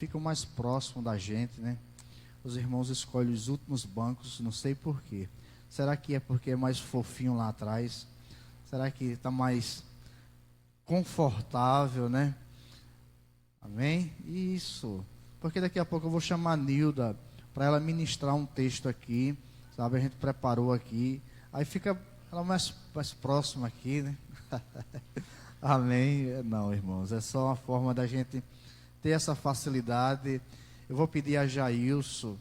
ficam mais próximos da gente, né? Os irmãos escolhem os últimos bancos, não sei por quê. Será que é porque é mais fofinho lá atrás? Será que está mais confortável, né? Amém? Isso. Porque daqui a pouco eu vou chamar a Nilda para ela ministrar um texto aqui, sabe? A gente preparou aqui. Aí fica ela mais próxima aqui, né? Amém? Não, irmãos, é só uma forma da gente ter essa facilidade. Eu vou pedir a Jailson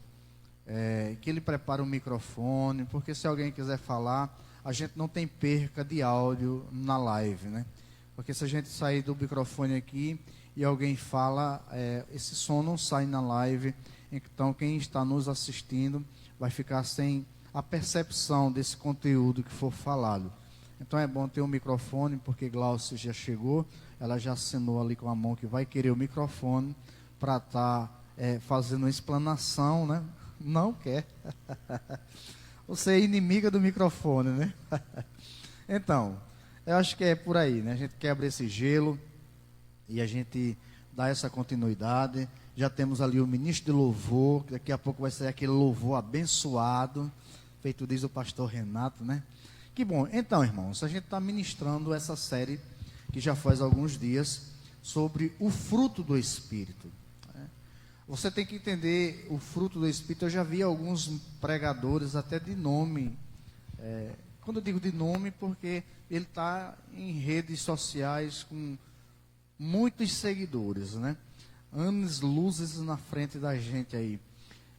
que ele prepare um microfone, porque se alguém quiser falar, a gente não tem perca de áudio na live, né? Porque se a gente sair do microfone aqui e alguém fala, esse som não sai na live, então quem está nos assistindo vai ficar sem a percepção desse conteúdo que for falado. Então é bom ter um microfone, porque Glaucia já chegou, ela já assinou ali com a mão que vai querer o microfone para estar fazendo uma explanação, né? Não quer. Você é inimiga do microfone, né? Então, eu acho que é por aí, né? A gente quebra esse gelo e a gente dá essa continuidade. Já temos ali o ministro de louvor, que daqui a pouco vai ser aquele louvor abençoado, feito diz o pastor Renato, né? Que bom. Então, irmãos, a gente está ministrando essa série que já faz alguns dias sobre o fruto do Espírito. Você tem que entender o fruto do Espírito. Eu já vi alguns pregadores até de nome. Quando eu digo de nome, porque ele está em redes sociais com muitos seguidores, né? Anos luzes na frente da gente aí.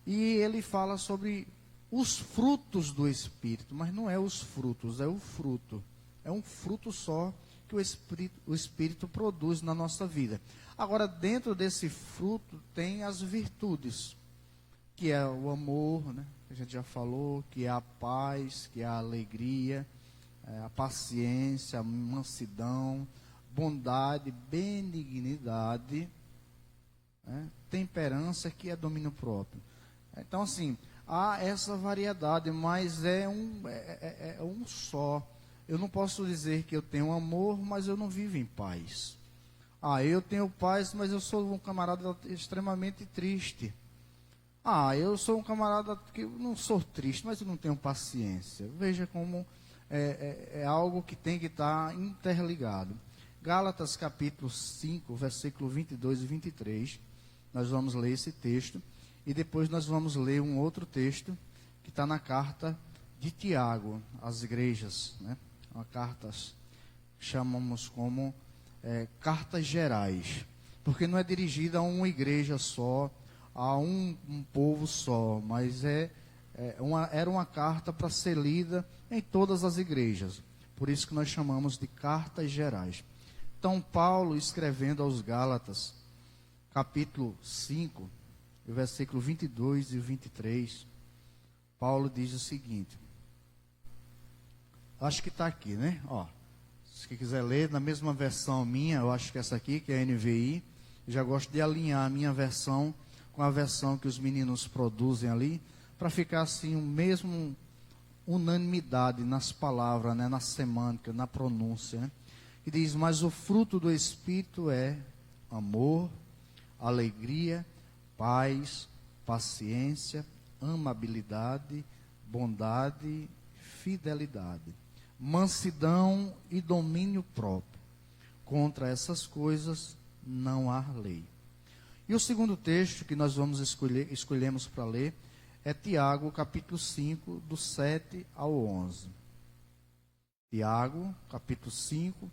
E ele fala sobre os frutos do Espírito, mas não é os frutos, é o fruto. É um fruto só que o Espírito produz na nossa vida. Agora, dentro desse fruto tem as virtudes, que é o amor, né? A gente já falou, que é a paz, que é a alegria, a paciência, a mansidão, bondade, benignidade, né? Temperança, que é domínio próprio. Então, assim, há essa variedade, mas é um só. Eu não posso dizer que eu tenho amor, mas eu não vivo em paz. Eu tenho paz, mas eu sou um camarada extremamente triste. Eu sou um camarada que não sou triste, mas eu não tenho paciência. Veja como é algo que tem que estar interligado. Gálatas capítulo 5, versículo 22 e 23. Nós vamos ler esse texto. E depois nós vamos ler um outro texto que está na carta de Tiago às igrejas, né? Uma carta, chamamos como cartas gerais, porque não é dirigida a uma igreja só, a um povo só, mas era uma carta para ser lida em todas as igrejas. Por isso que nós chamamos de cartas gerais. Então, Paulo, escrevendo aos Gálatas, capítulo 5, versículo 22 e 23, Paulo diz o seguinte. Acho que está aqui, né? Se quiser ler, na mesma versão minha, eu acho que essa aqui, que é a NVI, eu já gosto de alinhar a minha versão com a versão que os meninos produzem ali, para ficar assim, o mesmo unanimidade nas palavras, né? Na semântica, na pronúncia, né? Que diz, mas o fruto do Espírito é amor, alegria, paz, paciência, amabilidade, bondade, fidelidade, mansidão e domínio próprio. Contra essas coisas não há lei. E o segundo texto que nós escolhemos para ler é Tiago, capítulo 5, do 7 ao 11. Tiago, capítulo 5,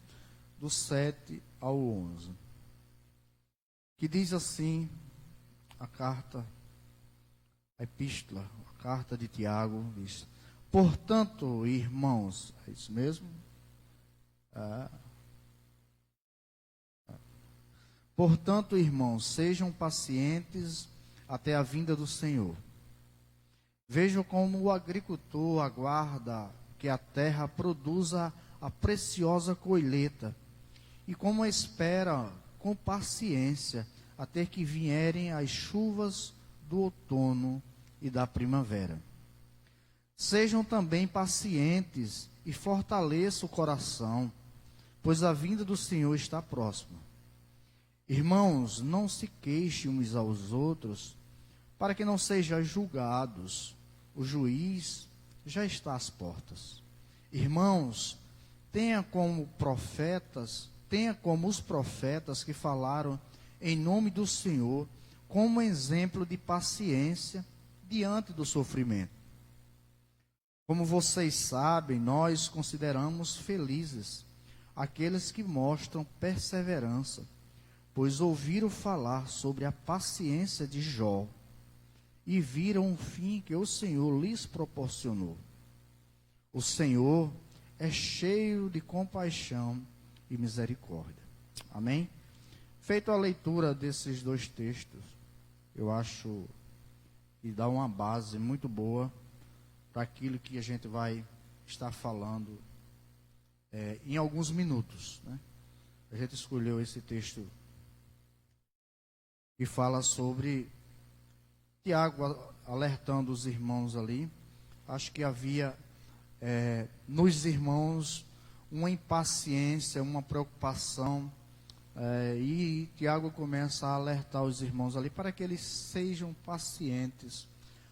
do 7 ao 11. Que diz assim, a carta, a epístola, a carta de Tiago, diz: portanto, irmãos, é isso mesmo? Portanto, irmãos, sejam pacientes até a vinda do Senhor. Vejam como o agricultor aguarda que a terra produza a preciosa colheita, e como espera com paciência até que vierem as chuvas do outono e da primavera. Sejam também pacientes e fortaleçam o coração, pois a vinda do Senhor está próxima. Irmãos, não se queixem uns aos outros, para que não sejam julgados. O juiz já está às portas. Irmãos, tenha como os profetas que falaram em nome do Senhor, como exemplo de paciência diante do sofrimento. Como vocês sabem, nós consideramos felizes aqueles que mostram perseverança, pois ouviram falar sobre a paciência de Jó e viram o fim que o Senhor lhes proporcionou. O Senhor é cheio de compaixão e misericórdia. Amém? Feita a leitura desses dois textos, eu acho que dá uma base muito boa para aquilo que a gente vai estar falando em alguns minutos, né? A gente escolheu esse texto que fala sobre Tiago alertando os irmãos ali. Acho que havia nos irmãos uma impaciência, uma preocupação, e Tiago começa a alertar os irmãos ali para que eles sejam pacientes,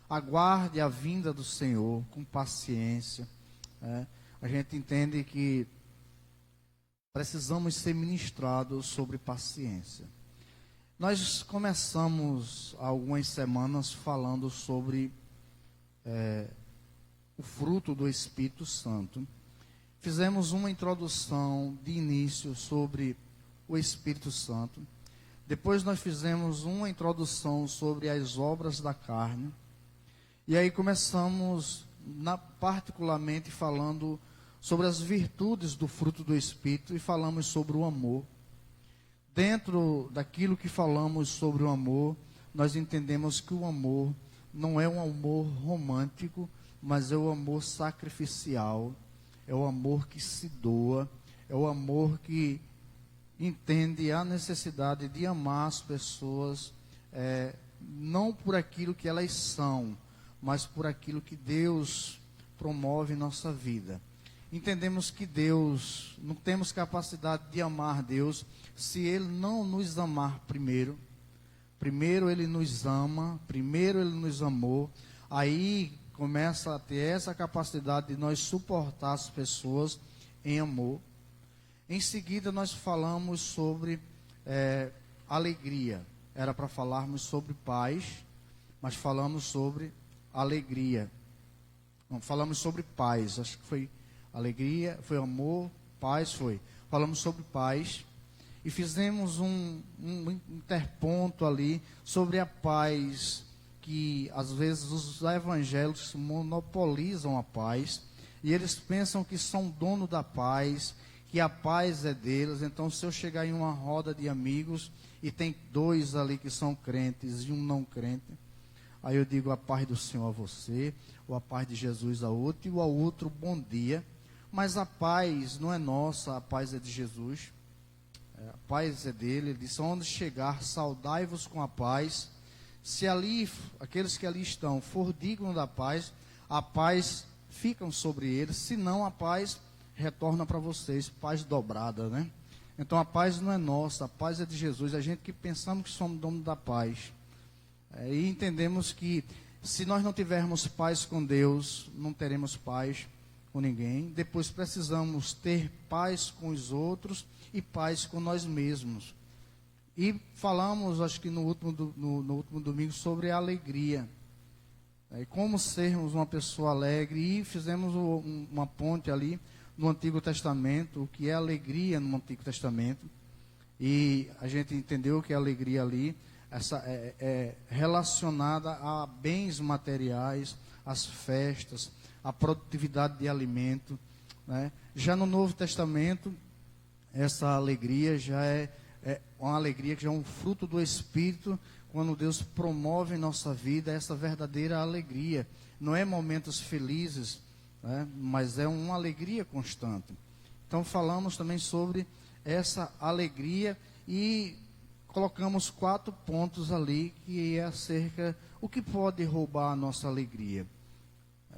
aguarde a vinda do Senhor com paciência. A gente entende que precisamos ser ministrados sobre paciência. Nós começamos há algumas semanas falando sobre o fruto do Espírito Santo. Fizemos uma introdução de início sobre o Espírito Santo. Depois nós fizemos uma introdução sobre as obras da carne. E aí começamos particularmente falando sobre as virtudes do fruto do Espírito e falamos sobre o amor. Dentro daquilo que falamos sobre o amor, nós entendemos que o amor não é um amor romântico, mas é o amor sacrificial, é o amor que se doa, é o amor que entende a necessidade de amar as pessoas, não por aquilo que elas são, mas por aquilo que Deus promove em nossa vida. Entendemos que Deus, não temos capacidade de amar Deus se Ele não nos amar primeiro. Primeiro Ele nos ama, primeiro Ele nos amou, aí começa a ter essa capacidade de nós suportar as pessoas em amor. Em seguida nós falamos sobre alegria. Era para falarmos sobre paz, mas falamos sobre alegria. Não, falamos sobre paz, acho que foi alegria, foi amor, paz foi. Falamos sobre paz e fizemos um interponto ali sobre a paz, que às vezes os evangélicos monopolizam a paz e eles pensam que são dono da paz, que a paz é deles. Então, se eu chegar em uma roda de amigos e tem dois ali que são crentes e um não crente, aí eu digo a paz do Senhor a você, ou a paz de Jesus a outro, e ao outro bom dia. Mas a paz não é nossa, a paz é de Jesus, a paz é dele. Ele disse: onde chegar, saudai-vos com a paz. Se ali, aqueles que ali estão, for digno da paz, a paz fica sobre eles, senão a paz retorna para vocês, paz dobrada, né? Então a paz não é nossa, a paz é de Jesus. A gente que pensamos que somos dono da paz, e entendemos que se nós não tivermos paz com Deus, não teremos paz com ninguém. Depois precisamos ter paz com os outros e paz com nós mesmos. E falamos, acho que no último domingo, sobre a alegria. Como sermos uma pessoa alegre. E fizemos uma ponte ali no Antigo Testamento, o que é alegria no Antigo Testamento. E a gente entendeu que a alegria ali é relacionada a bens materiais, às festas, à produtividade de alimento, né? Já no Novo Testamento, essa alegria já é uma alegria que já é um fruto do Espírito, quando Deus promove em nossa vida essa verdadeira alegria. Não é momentos felizes, né, mas é uma alegria constante. Então falamos também sobre essa alegria e colocamos 4 pontos ali, que é acerca o que pode roubar a nossa alegria.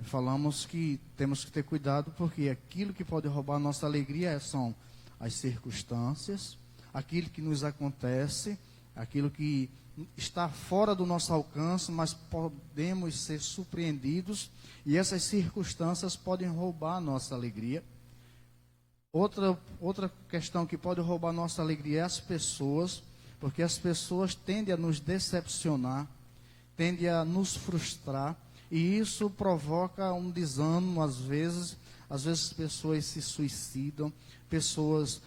Falamos que temos que ter cuidado, porque aquilo que pode roubar a nossa alegria são as circunstâncias, aquilo que nos acontece, aquilo que está fora do nosso alcance, mas podemos ser surpreendidos e essas circunstâncias podem roubar a nossa alegria. Outra questão que pode roubar a nossa alegria é as pessoas, porque as pessoas tendem a nos decepcionar, tendem a nos frustrar, e isso provoca um desânimo às vezes pessoas se suicidam, pessoas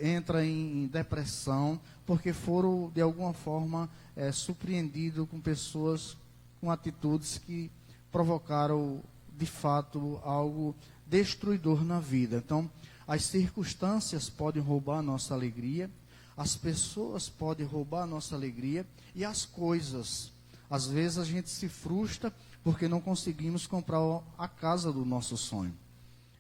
entram em depressão, porque foram de alguma forma surpreendidos com pessoas com atitudes que provocaram de fato algo destruidor na vida. Então, as circunstâncias podem roubar a nossa alegria, as pessoas podem roubar a nossa alegria e as coisas. Às vezes a gente se frustra porque não conseguimos comprar a casa do nosso sonho.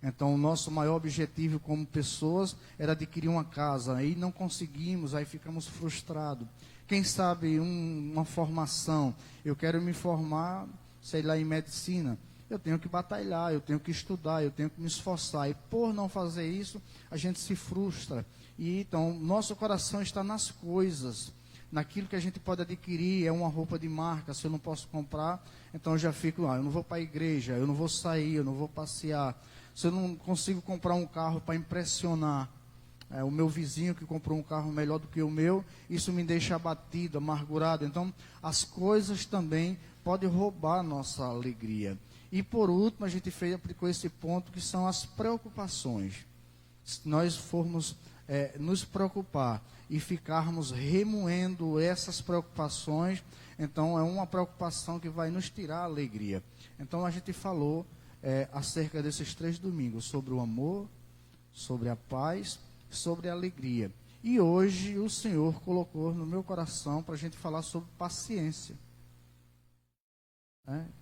Então, o nosso maior objetivo como pessoas era adquirir uma casa, aí não conseguimos, aí ficamos frustrados. Quem sabe uma formação, eu quero me formar, sei lá, em medicina. Eu tenho que batalhar, eu tenho que estudar, eu tenho que me esforçar. E por não fazer isso, a gente se frustra. E então, nosso coração está nas coisas, naquilo que a gente pode adquirir. É uma roupa de marca, se eu não posso comprar, então eu já fico lá, eu não vou para a igreja, eu não vou sair, eu não vou passear. Se eu não consigo comprar um carro para impressionar o meu vizinho que comprou um carro melhor do que o meu, isso me deixa abatido, amargurado. Então, as coisas também podem roubar a nossa alegria. E por último, a gente aplicou esse ponto que são as preocupações. Se nós formos nos preocupar e ficarmos remoendo essas preocupações, então é uma preocupação que vai nos tirar a alegria. Então a gente falou acerca desses 3 domingos, sobre o amor, sobre a paz, sobre a alegria. E hoje o Senhor colocou no meu coração para a gente falar sobre paciência.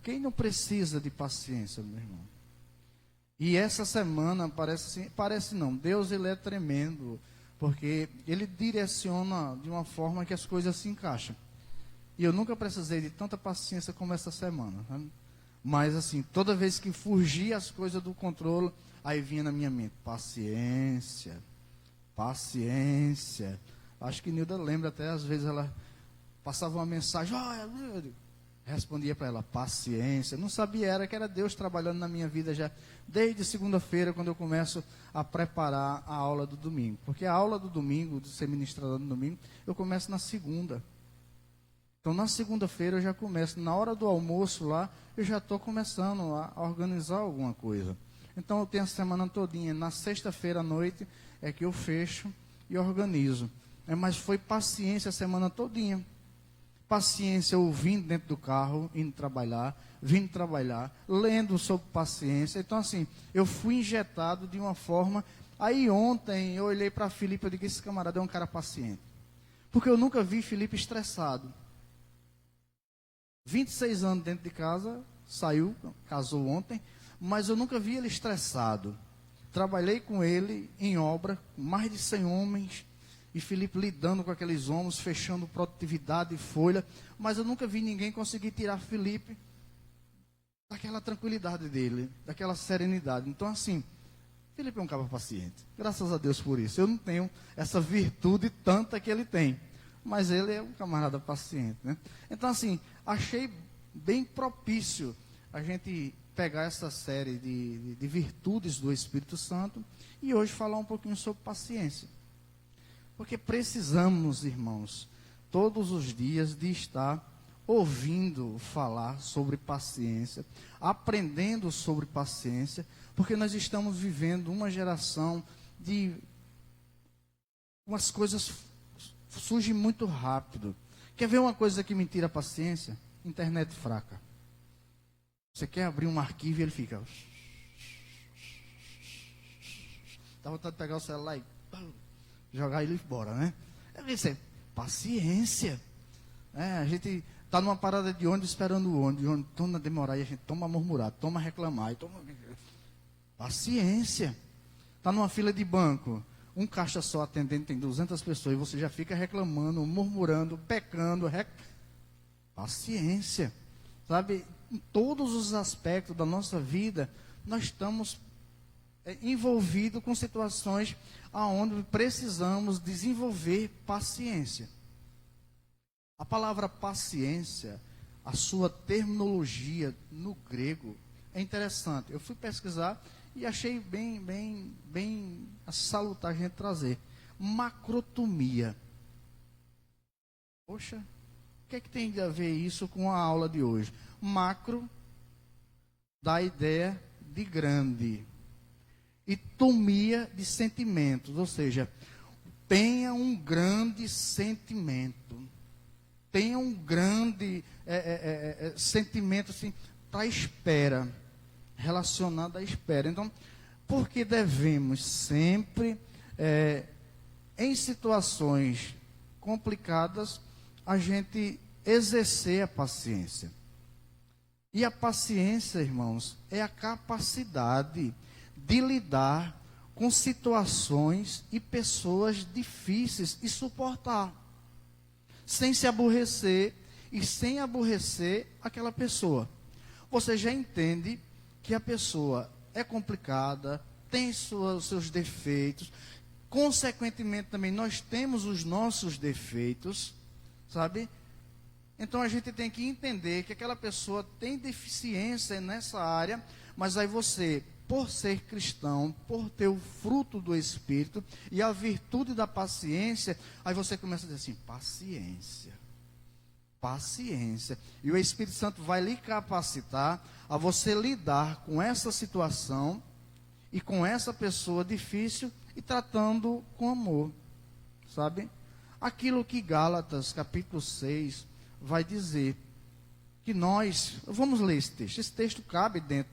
Quem não precisa de paciência, meu irmão? E essa semana parece não, Deus ele é tremendo, porque ele direciona de uma forma que as coisas se encaixam. E eu nunca precisei de tanta paciência como essa semana, sabe? Mas assim, toda vez que fugia as coisas do controle, aí vinha na minha mente, paciência. Acho que Nilda lembra até, às vezes ela passava uma mensagem, respondia para ela, paciência. Não sabia, que era Deus trabalhando na minha vida já desde segunda-feira, quando eu começo a preparar a aula do domingo. Porque a aula do domingo, de ser ministrada no domingo, eu começo na segunda. Então, na segunda-feira eu já começo, na hora do almoço lá, eu já estou começando a organizar alguma coisa. Então, eu tenho a semana todinha. Na sexta-feira à noite é que eu fecho e organizo. Mas foi paciência a semana todinha. Paciência ouvindo dentro do carro, indo trabalhar, vindo trabalhar, lendo sobre paciência. Então, assim, eu fui injetado de uma forma. Aí ontem eu olhei para Felipe e disse, esse camarada é um cara paciente. Porque eu nunca vi Felipe estressado. 26 anos dentro de casa, casou ontem, mas eu nunca vi ele estressado. Trabalhei com ele em obra, com mais de 100 homens, e Felipe lidando com aqueles homens, fechando produtividade e folha, mas eu nunca vi ninguém conseguir tirar Felipe daquela tranquilidade dele, daquela serenidade. Então, assim, Felipe é um cara paciente. Graças a Deus por isso. Eu não tenho essa virtude tanta que ele tem, mas ele é um camarada paciente, né? Então, assim, achei bem propício a gente pegar essa série de virtudes do Espírito Santo e hoje falar um pouquinho sobre paciência. Porque precisamos, irmãos, todos os dias de estar ouvindo falar sobre paciência, aprendendo sobre paciência, porque nós estamos vivendo uma geração de umas coisas surgem muito rápido. Quer ver uma coisa que me tira a paciência? Internet fraca. Você quer abrir um arquivo e ele fica... Dá vontade de pegar o celular e jogar ele embora, né? Isso é paciência. A gente está numa parada de ônibus esperando o ônibus toma demorar e a gente toma murmurar, toma reclamar, paciência. Está numa fila de banco, um caixa só atendendo, tem 200 pessoas e você já fica reclamando, murmurando, pecando, paciência. Sabe, em todos os aspectos da nossa vida, nós estamos envolvido com situações onde precisamos desenvolver paciência. A palavra paciência, a sua terminologia no grego é interessante. Eu fui pesquisar e achei bem salutar a gente trazer. Macrotomia. Poxa, o que é que tem a ver isso com a aula de hoje? Macro dá a ideia de grande. E tomia de sentimentos, ou seja, tenha um grande sentimento. Tenha um grande sentimento assim, para a espera, relacionado à espera. Então, por que devemos sempre, em situações complicadas, a gente exercer a paciência? E a paciência, irmãos, é a capacidade de lidar com situações e pessoas difíceis e suportar, sem se aborrecer e sem aborrecer aquela pessoa. Você já entende que a pessoa é complicada, tem seus defeitos, consequentemente também nós temos os nossos defeitos, sabe? Então a gente tem que entender que aquela pessoa tem deficiência nessa área, mas aí você, por ser cristão, por ter o fruto do Espírito e a virtude da paciência, aí você começa a dizer assim, paciência. E o Espírito Santo vai lhe capacitar a você lidar com essa situação e com essa pessoa difícil e tratando com amor, sabe? Aquilo que Gálatas capítulo 6 vai dizer, que nós, vamos ler esse texto cabe dentro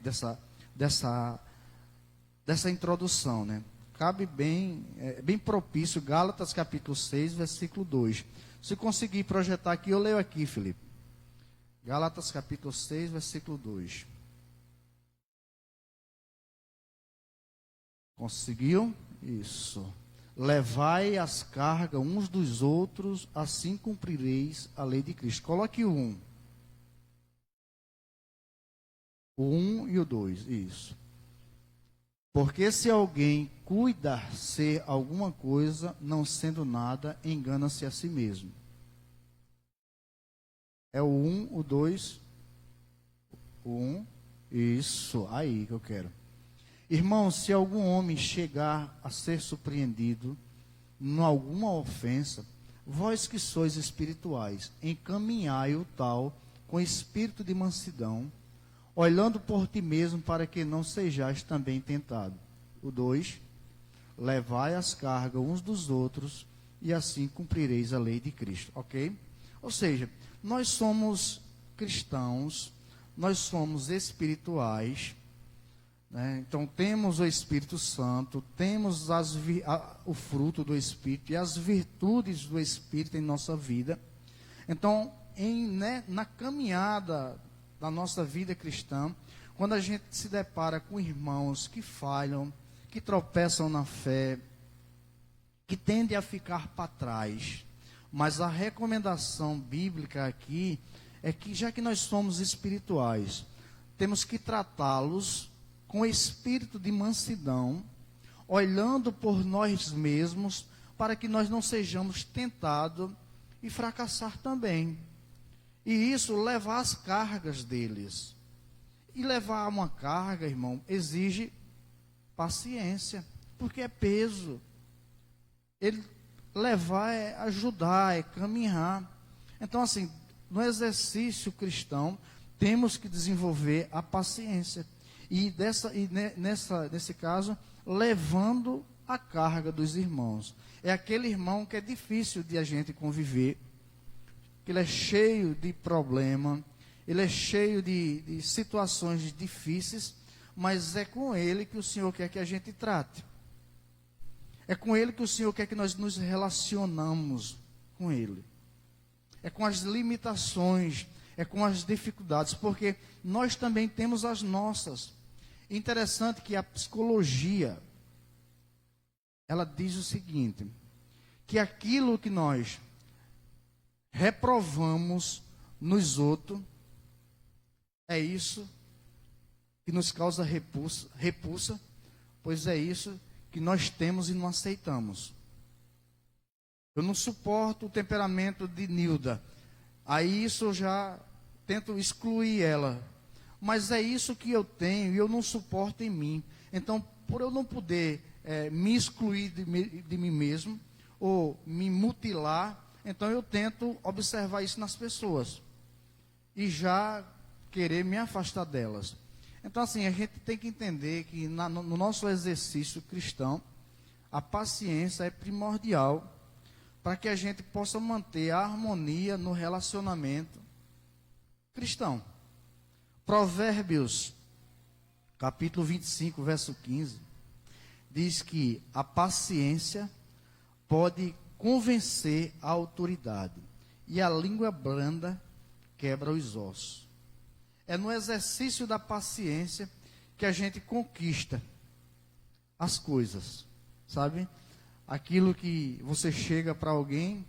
dessa introdução, né? Cabe bem propício, Gálatas capítulo 6, versículo 2. Se conseguir projetar aqui, eu leio aqui, Felipe. Gálatas capítulo 6, versículo 2. Conseguiu? Isso. Levai as cargas uns dos outros, assim cumprireis a lei de Cristo. Coloque o 1. O 1 e o 2, isso. Porque se alguém cuida ser alguma coisa, não sendo nada, engana-se a si mesmo. É o 1, o 2, o 1, isso, aí que eu quero. Irmãos, se algum homem chegar a ser surpreendido em alguma ofensa, vós que sois espirituais, encaminhai o tal com espírito de mansidão, olhando por ti mesmo para que não sejais também tentado. O 2, levai as cargas uns dos outros e assim cumprireis a lei de Cristo, ok? Ou seja, nós somos cristãos, nós somos espirituais, né? Então temos o Espírito Santo, temos o fruto do Espírito e as virtudes do Espírito em nossa vida. Então, na caminhada da nossa vida cristã, quando a gente se depara com irmãos que falham, que tropeçam na fé, que tendem a ficar para trás, mas a recomendação bíblica aqui é que, já que nós somos espirituais, temos que tratá-los com espírito de mansidão, olhando por nós mesmos, para que nós não sejamos tentados e fracassar também. E isso levar as cargas deles. E levar uma carga, irmão, exige paciência, porque é peso. Ele levar é ajudar, é caminhar. Então, assim, no exercício cristão, temos que desenvolver a paciência. Nesse caso, levando a carga dos irmãos. É aquele irmão que é difícil de a gente conviver, que ele é cheio de problema, ele é cheio de situações difíceis, mas é com ele que o Senhor quer que a gente trate. É com ele que o Senhor quer que nós nos relacionamos com ele. É com as limitações, é com as dificuldades, porque nós também temos as nossas. Interessante que a psicologia, ela diz o seguinte, que aquilo que nós reprovamos nos outros, é isso que nos causa repulsa, pois é isso que nós temos e não aceitamos. Eu não suporto o temperamento de Nilda. Aí isso eu já tento excluir ela. Mas é isso que eu tenho e eu não suporto em mim. Então, por eu não poder me excluir de mim mesmo, ou me mutilar, então eu tento observar isso nas pessoas. E já querer me afastar delas. Então, assim, a gente tem que entender que no nosso exercício cristão, a paciência é primordial para que a gente possa manter a harmonia no relacionamento cristão. Provérbios, capítulo 25, verso 15, diz que a paciência pode convencer a autoridade, e a língua branda quebra os ossos. É no exercício da paciência que a gente conquista as coisas, sabe? Aquilo que você chega para alguém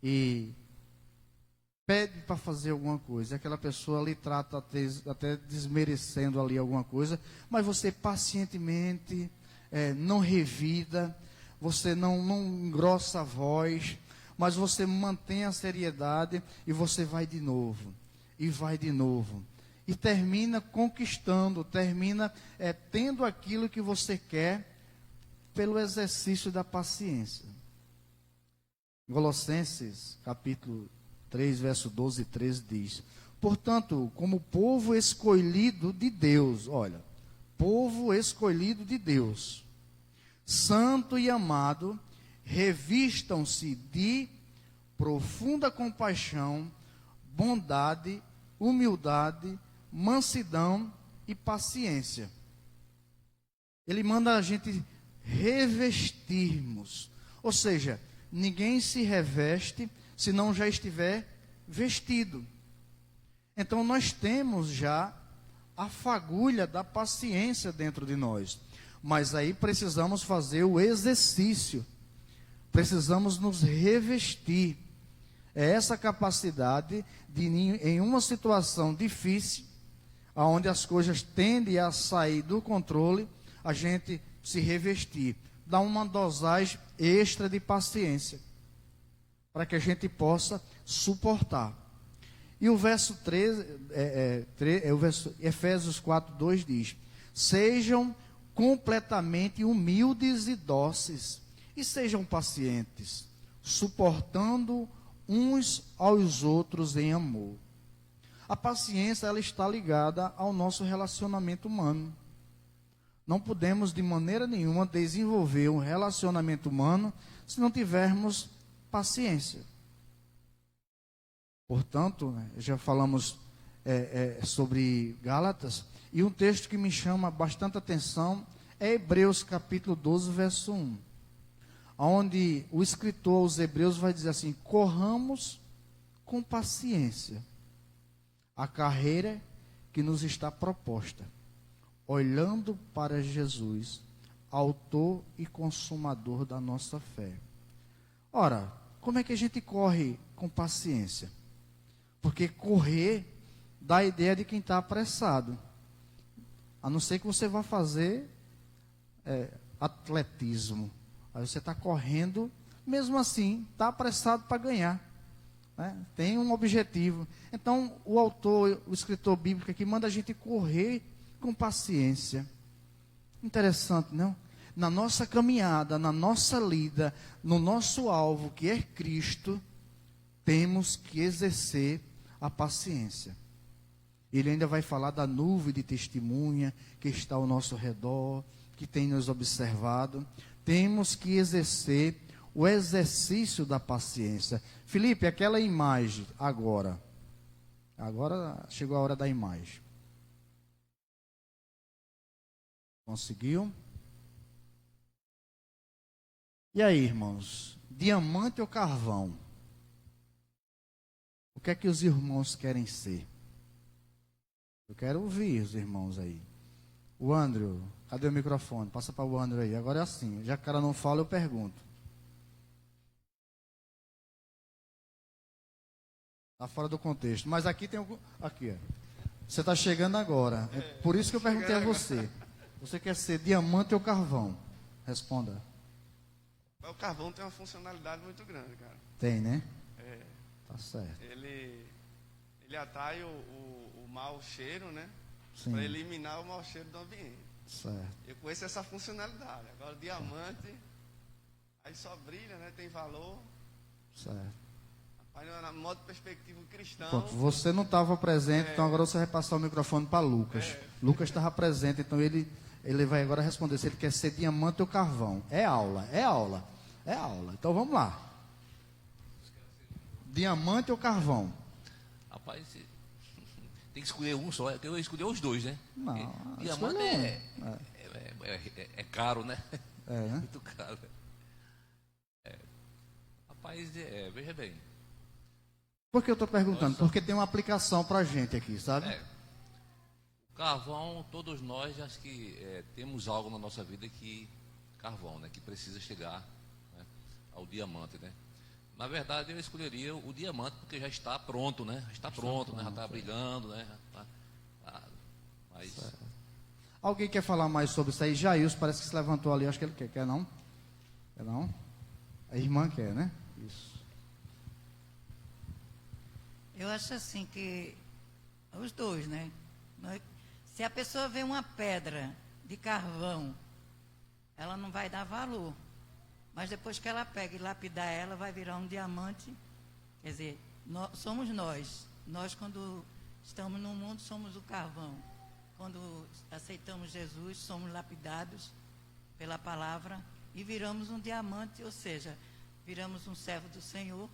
e pede para fazer alguma coisa, aquela pessoa ali trata até desmerecendo ali alguma coisa, mas você pacientemente não revida, você não engrossa a voz, mas você mantém a seriedade e você vai de novo, e vai de novo. E termina conquistando, termina tendo aquilo que você quer pelo exercício da paciência. Colossenses, capítulo 3, verso 12 e 13 diz: portanto, como povo escolhido de Deus, olha, povo escolhido de Deus, santo e amado, revistam-se de profunda compaixão, bondade, humildade, mansidão e paciência. Ele manda a gente revestirmos, ou seja, ninguém se reveste se não já estiver vestido. Então nós temos já a fagulha da paciência dentro de nós, mas aí precisamos fazer o exercício, precisamos nos revestir. É essa capacidade de, em uma situação difícil, onde as coisas tendem a sair do controle, a gente se revestir, dar uma dosagem extra de paciência, para que a gente possa suportar. E o verso 13, o verso Efésios 4, 2 diz: sejam completamente humildes e dóceis, e sejam pacientes, suportando uns aos outros em amor. A paciência, ela está ligada ao nosso relacionamento humano. Não podemos de maneira nenhuma desenvolver um relacionamento humano se não tivermos paciência. Portanto, já falamos sobre Gálatas, e um texto que me chama bastante atenção é Hebreus capítulo 12, verso 1, onde o escritor aos Hebreus vai dizer assim: corramos com paciência a carreira que nos está proposta, olhando para Jesus, autor e consumador da nossa fé. Ora, como é que a gente corre com paciência? Porque correr dá a ideia de quem está apressado. A não ser que você vá fazer atletismo. Aí você está correndo, mesmo assim, está apressado para ganhar. Né? Tem um objetivo. Então, o autor, o escritor bíblico aqui, manda a gente correr com paciência. Interessante, não? Na nossa caminhada, na nossa lida, no nosso alvo, que é Cristo, temos que exercer a paciência. Ele ainda vai falar da nuvem de testemunha que está ao nosso redor, que tem nos observado. Temos que exercer o exercício da paciência. Felipe, aquela imagem agora chegou a hora da imagem. Conseguiu? E aí, irmãos? Diamante ou carvão? O que é que os irmãos querem ser? Eu quero ouvir os irmãos aí. O Andrew, cadê o microfone? Passa para o Andrew aí. Agora é assim, já que o cara não fala, eu pergunto. Está fora do contexto. Mas aqui tem algum... Aqui, ó. Você está chegando agora. É por isso que eu perguntei a você. Você quer ser diamante ou carvão? Responda. O carvão tem uma funcionalidade muito grande, cara. Tem, né? É, Tá certo. ele atrai o mau cheiro, né? Sim. Para eliminar o mau cheiro do ambiente. Certo. Eu conheço essa funcionalidade. Agora, o diamante, aí só brilha, né? Tem valor. Certo. Rapaz, na modo perspectiva cristão. Pronto, você não estava presente, então agora você vai passar o microfone para Lucas. Lucas estava presente, então ele vai agora responder se ele quer ser diamante ou carvão. É aula, é aula, é aula. Então vamos lá. Diamante ou carvão? Rapaz, tem que escolher um só. Eu escolhi os dois, né? Não, Porque diamante é caro, né? É, né? Muito caro. Rapaz, veja bem. Por que eu estou perguntando? Porque tem uma aplicação para a gente aqui, sabe? O carvão, todos nós acho que temos algo na nossa vida que carvão, né? Que precisa chegar, né, ao diamante, né? Na verdade, eu escolheria o diamante porque já está pronto, né? Já está pronto, né? Já está brilhando, né? Mas Alguém quer falar mais sobre isso aí? Jailson parece que se levantou ali, acho que ele quer. Quer não? Quer não? A irmã quer, né? Isso. Eu acho assim que os dois, né? Se a pessoa vê uma pedra de carvão, ela não vai dar valor. Mas depois que ela pega e lapidar ela, vai virar um diamante. Quer dizer, somos nós. Nós, quando estamos no mundo, somos o carvão. Quando aceitamos Jesus, somos lapidados pela palavra e viramos um diamante, ou seja, viramos um servo do Senhor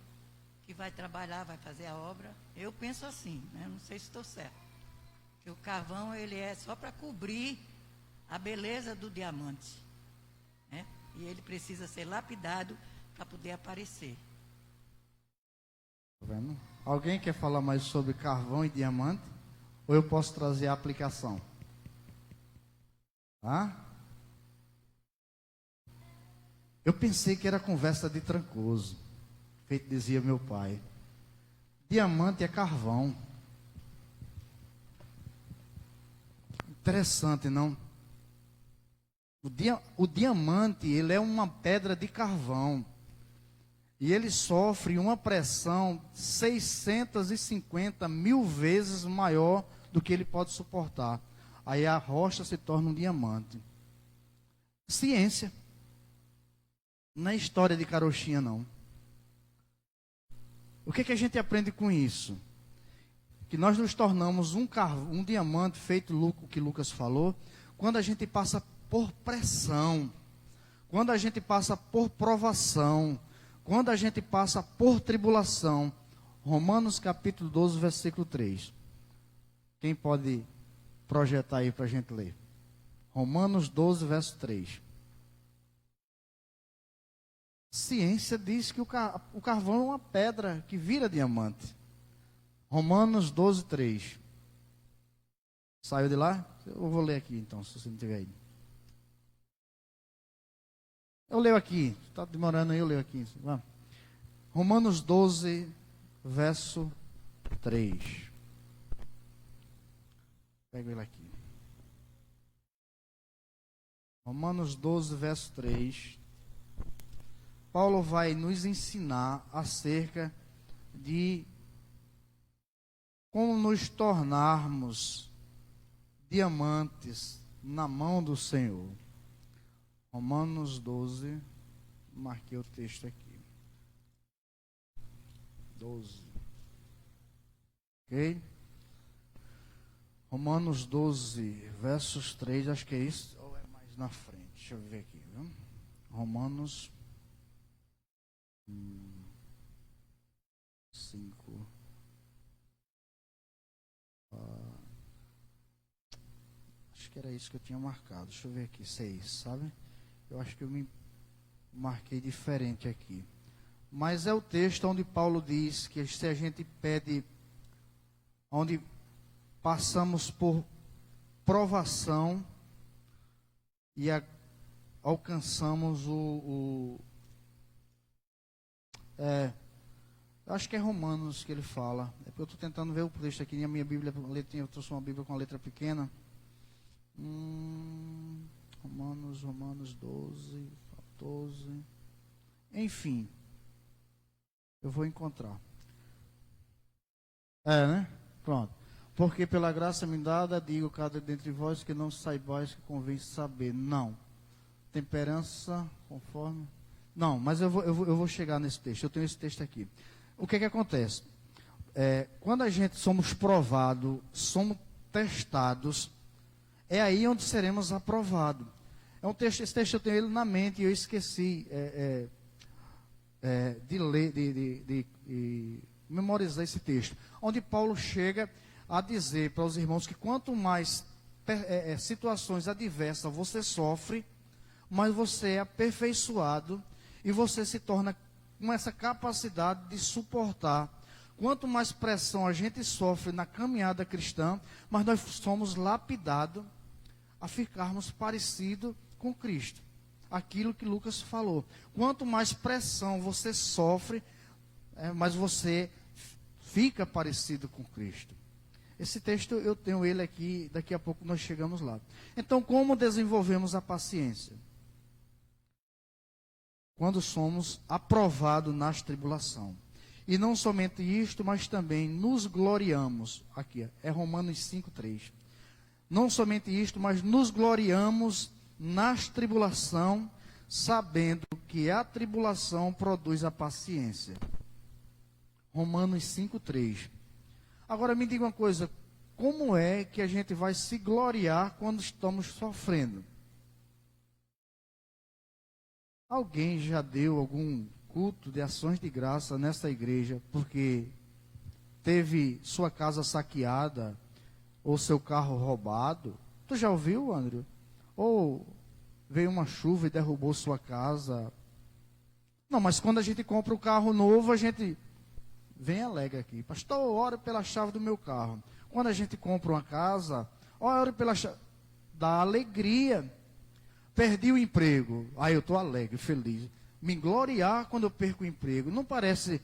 que vai trabalhar, vai fazer a obra. Eu penso assim, né? Não sei se estou certo. Que o carvão, ele é só para cobrir a beleza do diamante, né? E ele precisa ser lapidado para poder aparecer. Tá vendo? Alguém quer falar mais sobre carvão e diamante? Ou eu posso trazer a aplicação? Tá? Eu pensei que era conversa de trancoso. Feito dizia meu pai. Diamante é carvão. Interessante, não? O diamante, ele é uma pedra de carvão. E ele sofre uma pressão 650 mil vezes maior do que ele pode suportar. Aí a rocha se torna um diamante. Ciência. Não é história de carochinha, não. O que a gente aprende com isso? Que nós nos tornamos um diamante feito, o que Lucas falou, quando a gente passa por pressão, quando a gente passa por provação, quando a gente passa por tribulação. Romanos capítulo 12, versículo 3. Quem pode projetar aí para a gente ler? Romanos 12, verso 3. Ciência diz que o carvão é uma pedra que vira diamante. Romanos 12, 3. Saiu de lá? Eu vou ler aqui então, se você não tiver aí. Eu leio aqui. Está demorando aí, eu leio aqui. Vamos. Romanos 12, verso 3. Pego ele aqui. Romanos 12, verso 3. Paulo vai nos ensinar acerca de como nos tornarmos diamantes na mão do Senhor. Romanos 12, marquei o texto aqui. 12. Ok? Romanos 12, versos 3, acho que é isso, ou é mais na frente? Deixa eu ver aqui, viu? Romanos 5. Acho que era isso que eu tinha marcado. Deixa eu ver aqui, 6, sabe? Eu acho que eu me marquei diferente aqui. Mas é o texto onde Paulo diz que se a gente pede, onde passamos por provação e alcançamos acho que é Romanos que ele fala. É porque eu estou tentando ver o texto aqui. Na minha Bíblia, eu trouxe uma Bíblia com a letra pequena. Romanos 12, 14. Enfim, eu vou encontrar. Né? Pronto. Porque pela graça me dada, digo cada dentre vós que não saibais que convém saber. Não. Temperança conforme... Não, mas eu vou chegar nesse texto. Eu tenho esse texto aqui. O que acontece? Quando a gente somos provados, somos testados, é aí onde seremos aprovados. Esse texto eu tenho ele na mente e eu esqueci de ler, de memorizar esse texto. Onde Paulo chega a dizer para os irmãos que quanto mais situações adversas você sofre, mais você é aperfeiçoado e você se torna com essa capacidade de suportar. Quanto mais pressão a gente sofre na caminhada cristã, mas nós somos lapidados a ficarmos parecidos com Cristo. Aquilo que Lucas falou. Quanto mais pressão você sofre, mais você fica parecido com Cristo. Esse texto eu tenho ele aqui, daqui a pouco nós chegamos lá. Então, como desenvolvemos a paciência? Quando somos aprovados nas tribulações. E não somente isto, mas também nos gloriamos. Aqui, é Romanos 5:3. Não somente isto, mas nos gloriamos nas tribulação, sabendo que a tribulação produz a paciência. Romanos 5:3. Agora me diga uma coisa, como é que a gente vai se gloriar quando estamos sofrendo? Alguém já deu algum culto de ações de graça nessa igreja porque teve sua casa saqueada ou seu carro roubado? Tu já ouviu, André? Ou veio uma chuva e derrubou sua casa? Não, mas quando a gente compra um carro novo, a gente vem alegre aqui. Pastor, ore pela chave do meu carro. Quando a gente compra uma casa, ore pela chave. Dá alegria. Perdi o emprego. Aí eu estou alegre, feliz. Me gloriar quando eu perco o emprego. Não parece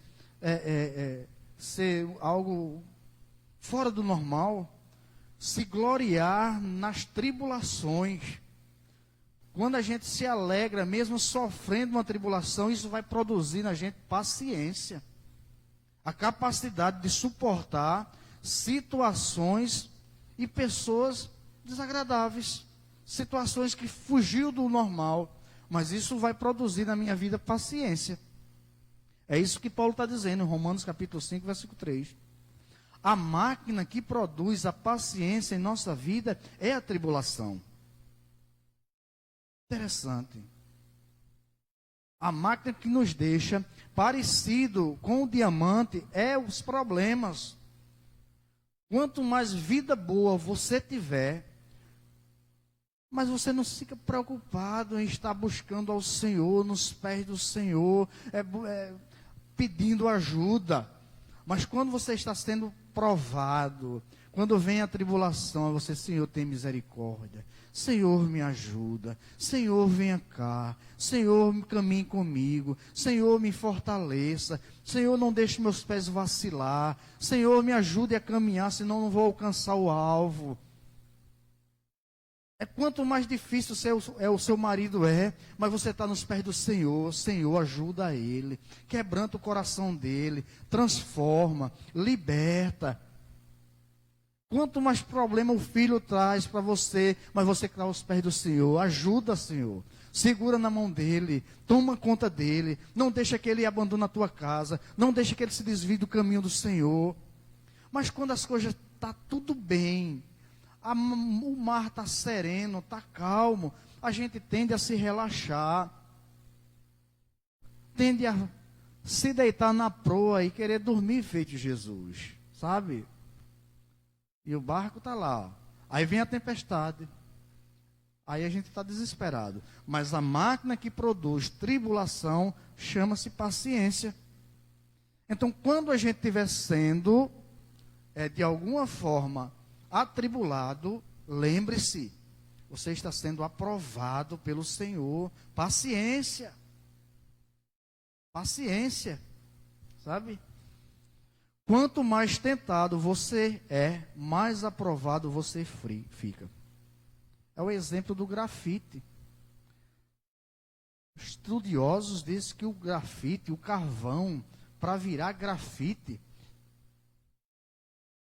ser algo fora do normal? Se gloriar nas tribulações. Quando a gente se alegra, mesmo sofrendo uma tribulação, isso vai produzir na gente paciência. A capacidade de suportar situações e pessoas desagradáveis. Situações que fugiu do normal. Mas isso vai produzir na minha vida paciência. É isso que Paulo está dizendo em Romanos capítulo 5, versículo 3. A máquina que produz a paciência em nossa vida é a tribulação. Interessante. A máquina que nos deixa parecido com o diamante é os problemas. Quanto mais vida boa você tiver, mas você não fica preocupado em estar buscando ao Senhor, nos pés do Senhor, pedindo ajuda. Mas quando você está sendo provado, quando vem a tribulação, você, Senhor, tem misericórdia. Senhor, me ajuda. Senhor, venha cá. Senhor, caminhe comigo. Senhor, me fortaleça. Senhor, não deixe meus pés vacilar. Senhor, me ajude a caminhar, senão não vou alcançar o alvo. Quanto mais difícil o seu marido mas você está nos pés do Senhor. Senhor, ajuda ele, quebranta o coração dele, transforma, liberta. Quanto mais problema o filho traz para você, mas você está aos pés do Senhor, ajuda, Senhor. Segura na mão dele, toma conta dele, não deixa que ele abandone a tua casa, não deixa que ele se desvie do caminho do Senhor. Mas quando as coisas estão tudo bem, o mar está sereno, está calmo, a gente tende a se relaxar, tende a se deitar na proa e querer dormir feito Jesus, sabe? E o barco está lá, aí vem a tempestade, aí a gente está desesperado. Mas a máquina que produz tribulação chama-se paciência. Então, quando a gente estiver sendo, de alguma forma, atribulado, lembre-se, você está sendo aprovado pelo Senhor. Paciência. Paciência. Sabe? Quanto mais tentado você mais aprovado você fica. É o exemplo do grafite. Estudiosos dizem que o grafite, o carvão, para virar grafite,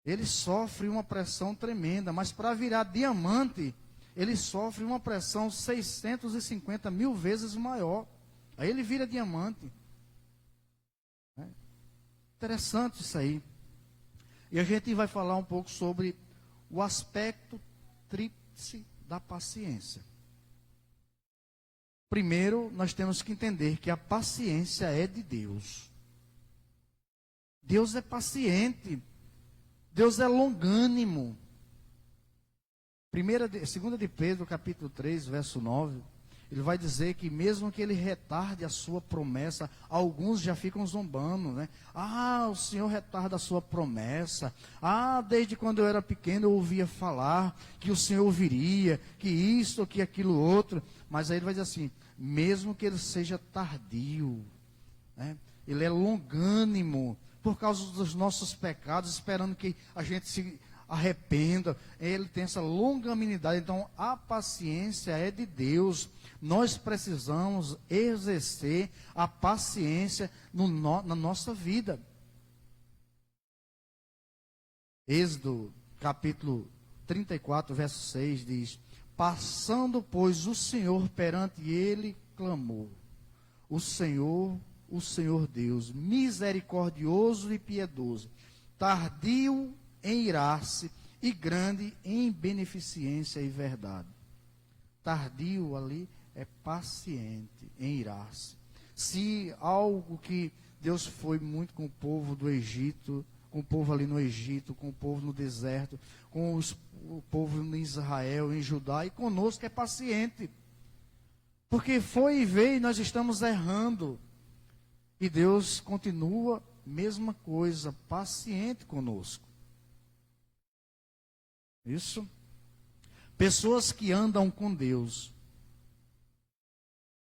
ele sofre uma pressão tremenda, mas para virar diamante, ele sofre uma pressão 650 mil vezes maior. Aí ele vira diamante. Interessante isso aí. E a gente vai falar um pouco sobre o aspecto tríplice da paciência. Primeiro, nós temos que entender que a paciência é de Deus. Deus é paciente. Deus é longânimo. 2 de Pedro, capítulo 3, verso 9, ele vai dizer que mesmo que ele retarde a sua promessa, alguns já ficam zombando, né? Ah, o Senhor retarda a sua promessa. Ah, desde quando eu era pequeno eu ouvia falar que o Senhor viria, que isso, que aquilo outro. Mas aí ele vai dizer assim, mesmo que ele seja tardio, né? Ele é longânimo, por causa dos nossos pecados, esperando que a gente se arrependa. Ele tem essa longanimidade. Então, a paciência é de Deus. Nós precisamos exercer a paciência na nossa vida. Êxodo, capítulo 34, verso 6, diz: passando, pois, o Senhor perante ele, clamou. O Senhor Deus, misericordioso e piedoso, tardio em irar-se e grande em beneficência e verdade. Tardio ali é paciente em irar-se. Se algo que Deus foi muito com o povo do Egito, com o povo ali no Egito, com o povo no deserto, com o povo em Israel, em Judá, e conosco é paciente. Porque foi e veio e nós estamos errando. E Deus continua, mesma coisa, paciente conosco. Isso. Pessoas que andam com Deus,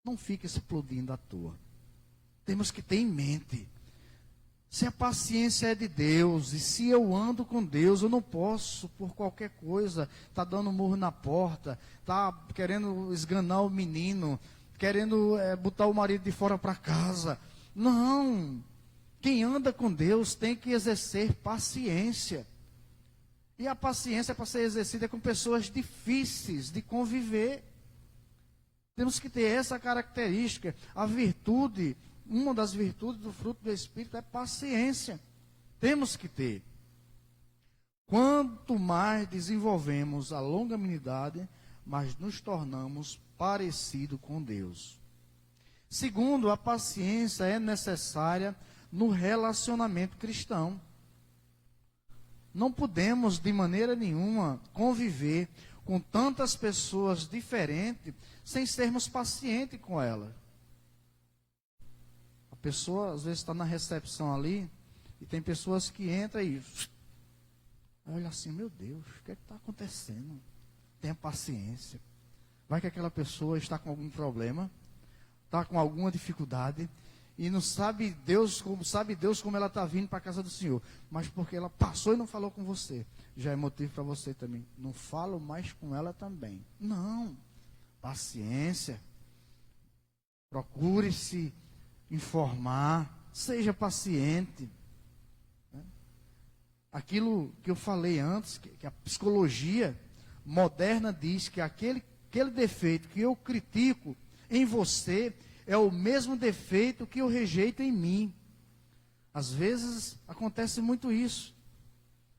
não fiquem explodindo à toa. Temos que ter em mente, se a paciência é de Deus, e se eu ando com Deus, eu não posso, por qualquer coisa, tá dando murro na porta, tá querendo esganar o menino, querendo botar o marido de fora para casa. Não. Quem anda com Deus tem que exercer paciência. E a paciência para ser exercida com pessoas difíceis de conviver. Temos que ter essa característica. A virtude, uma das virtudes do fruto do Espírito é paciência. Temos que ter. Quanto mais desenvolvemos a longanimidade, mais nos tornamos parecidos com Deus. Segundo, a paciência é necessária no relacionamento cristão. Não podemos, de maneira nenhuma, conviver com tantas pessoas diferentes sem sermos pacientes com elas. A pessoa, às vezes, está na recepção ali e tem pessoas que entram e olha assim, meu Deus, o que é que está acontecendo? Tenha paciência. Vai que aquela pessoa está com algum problema, está com alguma dificuldade, e não sabe Deus como ela está vindo para a casa do Senhor, mas porque ela passou e não falou com você, já é motivo para você também, não falo mais com ela também. Não, paciência, procure se informar, seja paciente. Aquilo que eu falei antes, que a psicologia moderna diz que aquele defeito que eu critico em você é o mesmo defeito que eu rejeito em mim. Às vezes acontece muito isso.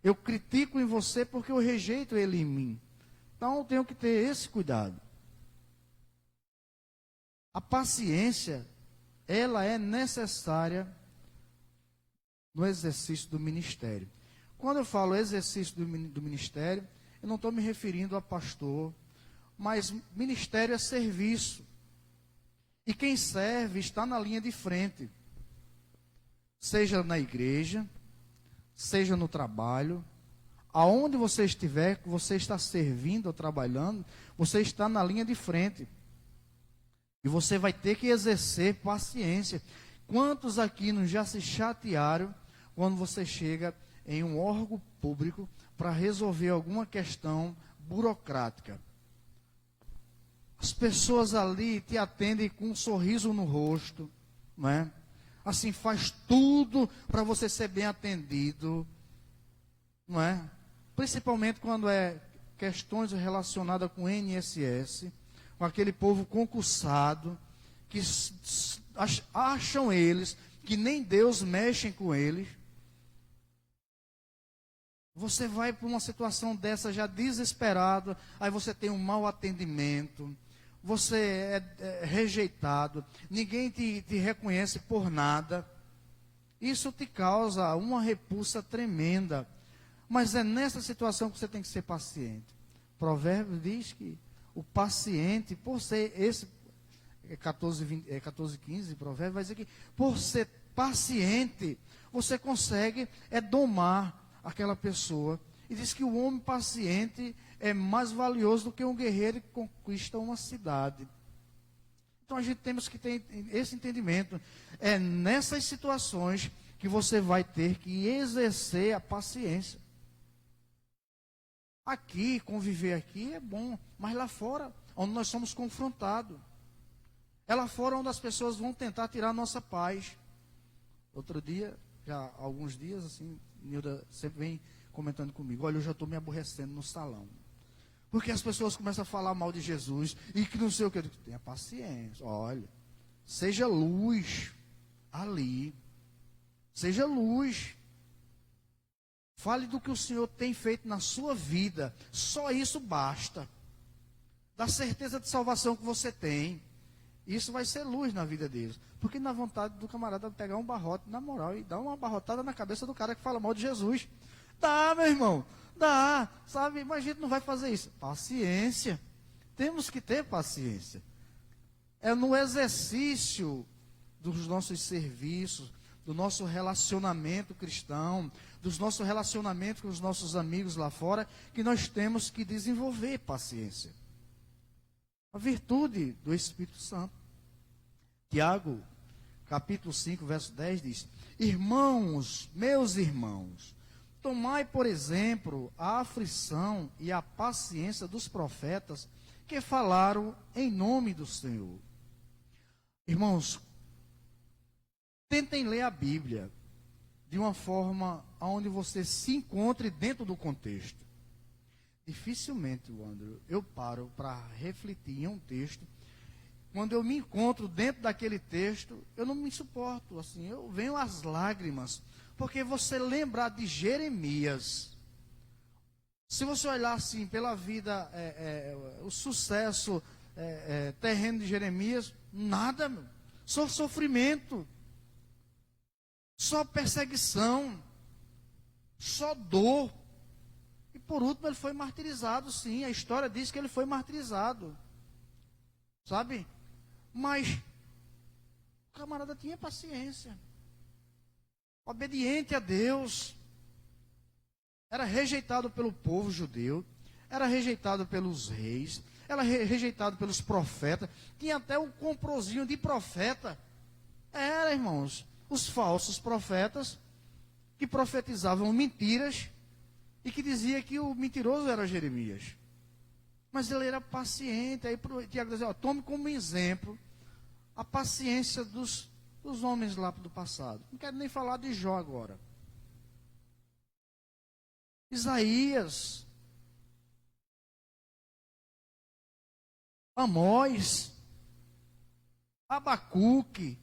Eu critico em você porque eu rejeito ele em mim. Então eu tenho que ter esse cuidado. A paciência, ela é necessária no exercício do ministério. Quando eu falo exercício do ministério, eu não estou me referindo a pastor, mas ministério é serviço. E quem serve está na linha de frente. Seja na igreja, seja no trabalho, aonde você estiver, que você está servindo ou trabalhando, você está na linha de frente. E você vai ter que exercer paciência. Quantos aqui não já se chatearam quando você chega em um órgão público para resolver alguma questão burocrática? As pessoas ali te atendem com um sorriso no rosto, não é? Assim, faz tudo para você ser bem atendido, não é? Principalmente quando é questões relacionadas com INSS, com aquele povo concursado, que acham eles que nem Deus mexe com eles. Você vai para uma situação dessa já desesperado, aí você tem um mau atendimento, você é rejeitado, ninguém te reconhece por nada. Isso te causa uma repulsa tremenda. Mas é nessa situação que você tem que ser paciente. Provérbios diz que o paciente, por ser esse, 14:15, Provérbios vai dizer que por ser paciente, você consegue domar aquela pessoa. E diz que o homem paciente é mais valioso do que um guerreiro que conquista uma cidade. Então a gente temos que ter esse entendimento. É nessas situações que você vai ter que exercer a paciência. Aqui, conviver aqui é bom, mas lá fora, onde nós somos confrontados. É lá fora onde as pessoas vão tentar tirar a nossa paz. Outro dia, já há alguns dias, assim, Nilda sempre vem comentando comigo, olha, eu já estou me aborrecendo no salão. Porque as pessoas começam a falar mal de Jesus e que não sei o que. Eu digo, tenha paciência, olha, seja luz ali. Seja luz. Fale do que o Senhor tem feito na sua vida. Só isso basta. Da certeza de salvação que você tem. Isso vai ser luz na vida deles. Porque na vontade do camarada pegar um barrote na moral e dar uma barrotada na cabeça do cara que fala mal de Jesus. Dá, meu irmão. Dá. Sabe? Mas a gente não vai fazer isso. Paciência. Temos que ter paciência. É no exercício dos nossos serviços, do nosso relacionamento cristão, dos nossos relacionamentos com os nossos amigos lá fora, que nós temos que desenvolver paciência. A virtude do Espírito Santo. Tiago, capítulo 5, verso 10 diz: Irmãos, meus irmãos, tomai por exemplo a aflição e a paciência dos profetas que falaram em nome do Senhor. Irmãos, tentem ler a Bíblia de uma forma onde você se encontre dentro do contexto. Dificilmente, Wander, eu paro para refletir em um texto. Quando eu me encontro dentro daquele texto, eu não me suporto. Assim, eu venho às lágrimas. Porque você lembrar de Jeremias, se você olhar assim pela vida, o sucesso terreno de Jeremias, nada, meu. Só sofrimento. Só perseguição, só dor. E por último ele foi martirizado, sim. A história diz que ele foi martirizado. Sabe? Mas o camarada tinha paciência. Obediente a Deus. Era rejeitado pelo povo judeu. Era rejeitado pelos reis. Era rejeitado pelos profetas. Tinha até um comprozinho de profeta. Era, irmãos. Os falsos profetas que profetizavam mentiras e que dizia que o mentiroso era Jeremias. Mas ele era paciente. Aí Tiago dizia, tome como exemplo a paciência dos homens lá do passado. Não quero nem falar de Jó agora. Isaías, Amós, Abacuque,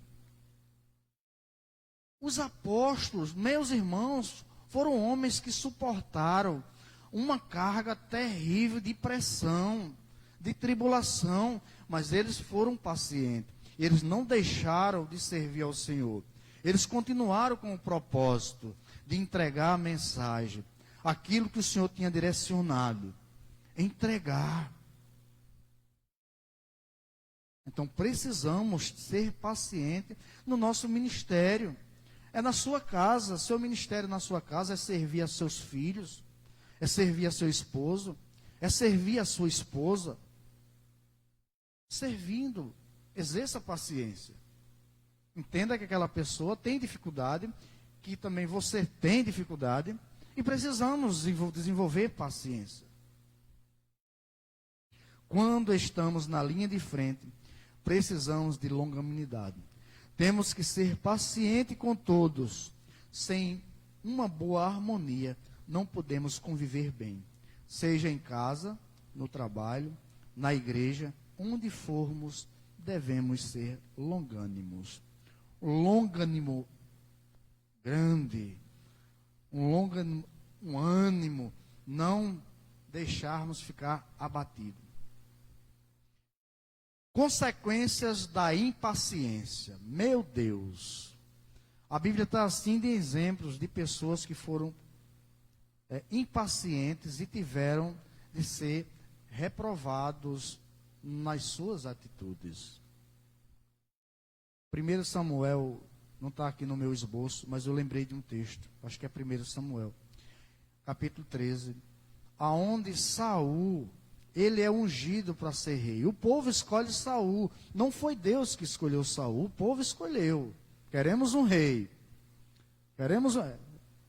os apóstolos, meus irmãos, foram homens que suportaram uma carga terrível de pressão, de tribulação, mas eles foram pacientes. Eles não deixaram de servir ao Senhor. Eles continuaram com o propósito de entregar a mensagem, aquilo que o Senhor tinha direcionado, entregar. Então precisamos ser pacientes no nosso ministério. É na sua casa, seu ministério na sua casa é servir a seus filhos, é servir a seu esposo, é servir a sua esposa. Servindo, exerça paciência. Entenda que aquela pessoa tem dificuldade, que também você tem dificuldade, e precisamos desenvolver paciência. quando estamos na linha de frente, precisamos de longanimidade. Temos que ser pacientes com todos. Sem uma boa harmonia, não podemos conviver bem. Seja em casa, no trabalho, na igreja, onde formos, devemos ser longânimos. Longânimo grande, um ânimo, não deixarmos ficar abatido. Consequências da impaciência. Meu Deus. A Bíblia está assim de exemplos de pessoas que foram impacientes e tiveram de ser reprovados nas suas atitudes. 1 Samuel, não está aqui no meu esboço, mas eu lembrei de um texto, acho que é 1 Samuel, capítulo 13, aonde Saul, ele é ungido para ser rei. O povo escolhe Saul, não foi Deus que escolheu Saul, o povo escolheu. Queremos um rei.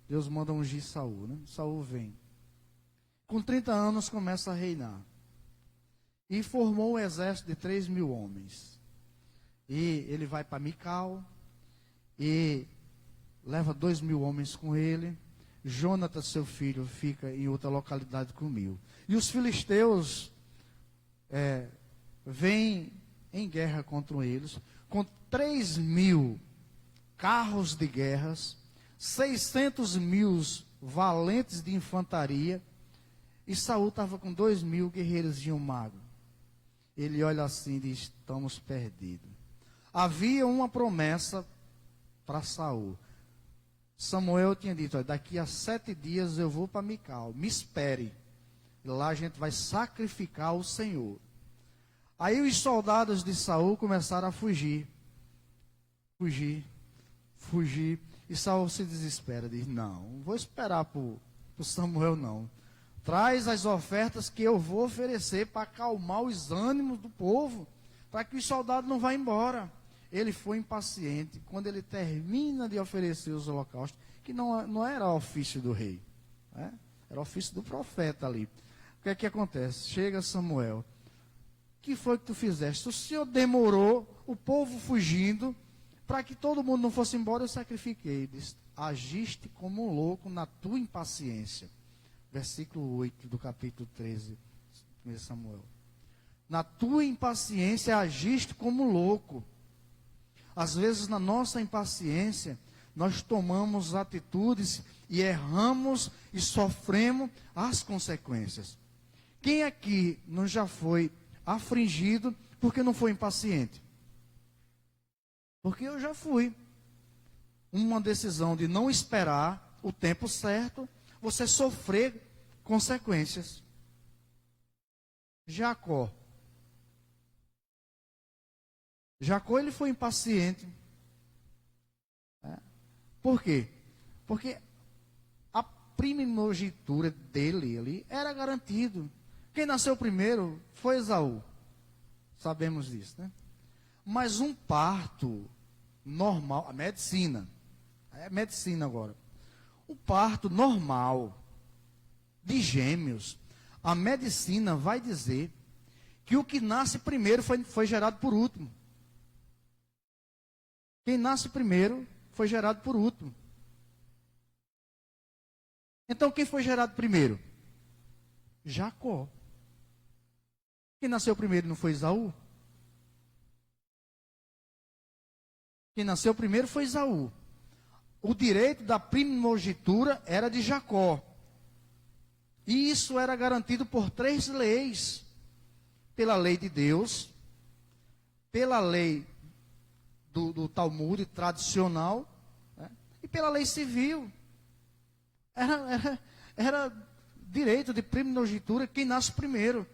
Deus manda ungir Saul, né? Saul vem. Com 30 anos começa a reinar. E formou um exército de 3.000 homens. E ele vai para Mical e leva 2.000 homens com ele. Jonatas, seu filho, fica em outra localidade com 1.000. E os filisteus vêm em guerra contra eles, com 3.000 carros de guerras, 600.000 valentes de infantaria, e Saul estava com 2.000 guerreiros magos. Ele olha assim e diz: estamos perdidos. Havia uma promessa para Saul. Samuel tinha dito: daqui a 7 dias eu vou para Mical, me espere. E lá a gente vai sacrificar o Senhor. Aí os soldados de Saul começaram a fugir. E Saul se desespera, diz: não vou esperar por Samuel não. Traz as ofertas que eu vou oferecer para acalmar os ânimos do povo, para que os soldados não vá embora. Ele foi impaciente. Quando ele termina de oferecer os holocaustos, que não era ofício do rei, né? Era ofício do profeta ali. O que é que acontece? Chega Samuel: o que foi que tu fizeste? O Senhor demorou, o povo fugindo, para que todo mundo não fosse embora, eu sacrifiquei. Diz: agiste como um louco na tua impaciência. Versículo 8 do capítulo 13 de Samuel. Na tua impaciência agiste como louco. Às vezes, na nossa impaciência, nós tomamos atitudes e erramos e sofremos as consequências. Quem aqui não já foi afligido porque não foi impaciente? Porque eu já fui. Uma decisão de não esperar o tempo certo, você sofrer consequências. Jacó, ele foi impaciente. Por quê? Porque a primogenitura dele ali era garantido. Quem nasceu primeiro foi Esaú. Sabemos disso, né? Mas um parto normal, a medicina, é medicina agora. O parto normal de gêmeos, a medicina vai dizer que o que nasce primeiro foi gerado por último. Quem nasce primeiro foi gerado por último. Então quem foi gerado primeiro? Jacó. Quem nasceu primeiro não foi Esaú? Quem nasceu primeiro foi Esaú. O direito da primogenitura era de Jacó. E isso era garantido por 3 leis. Pela lei de Deus, pela lei do Talmud tradicional, né? E pela lei civil. Era direito de primogenitura quem nasce primeiro.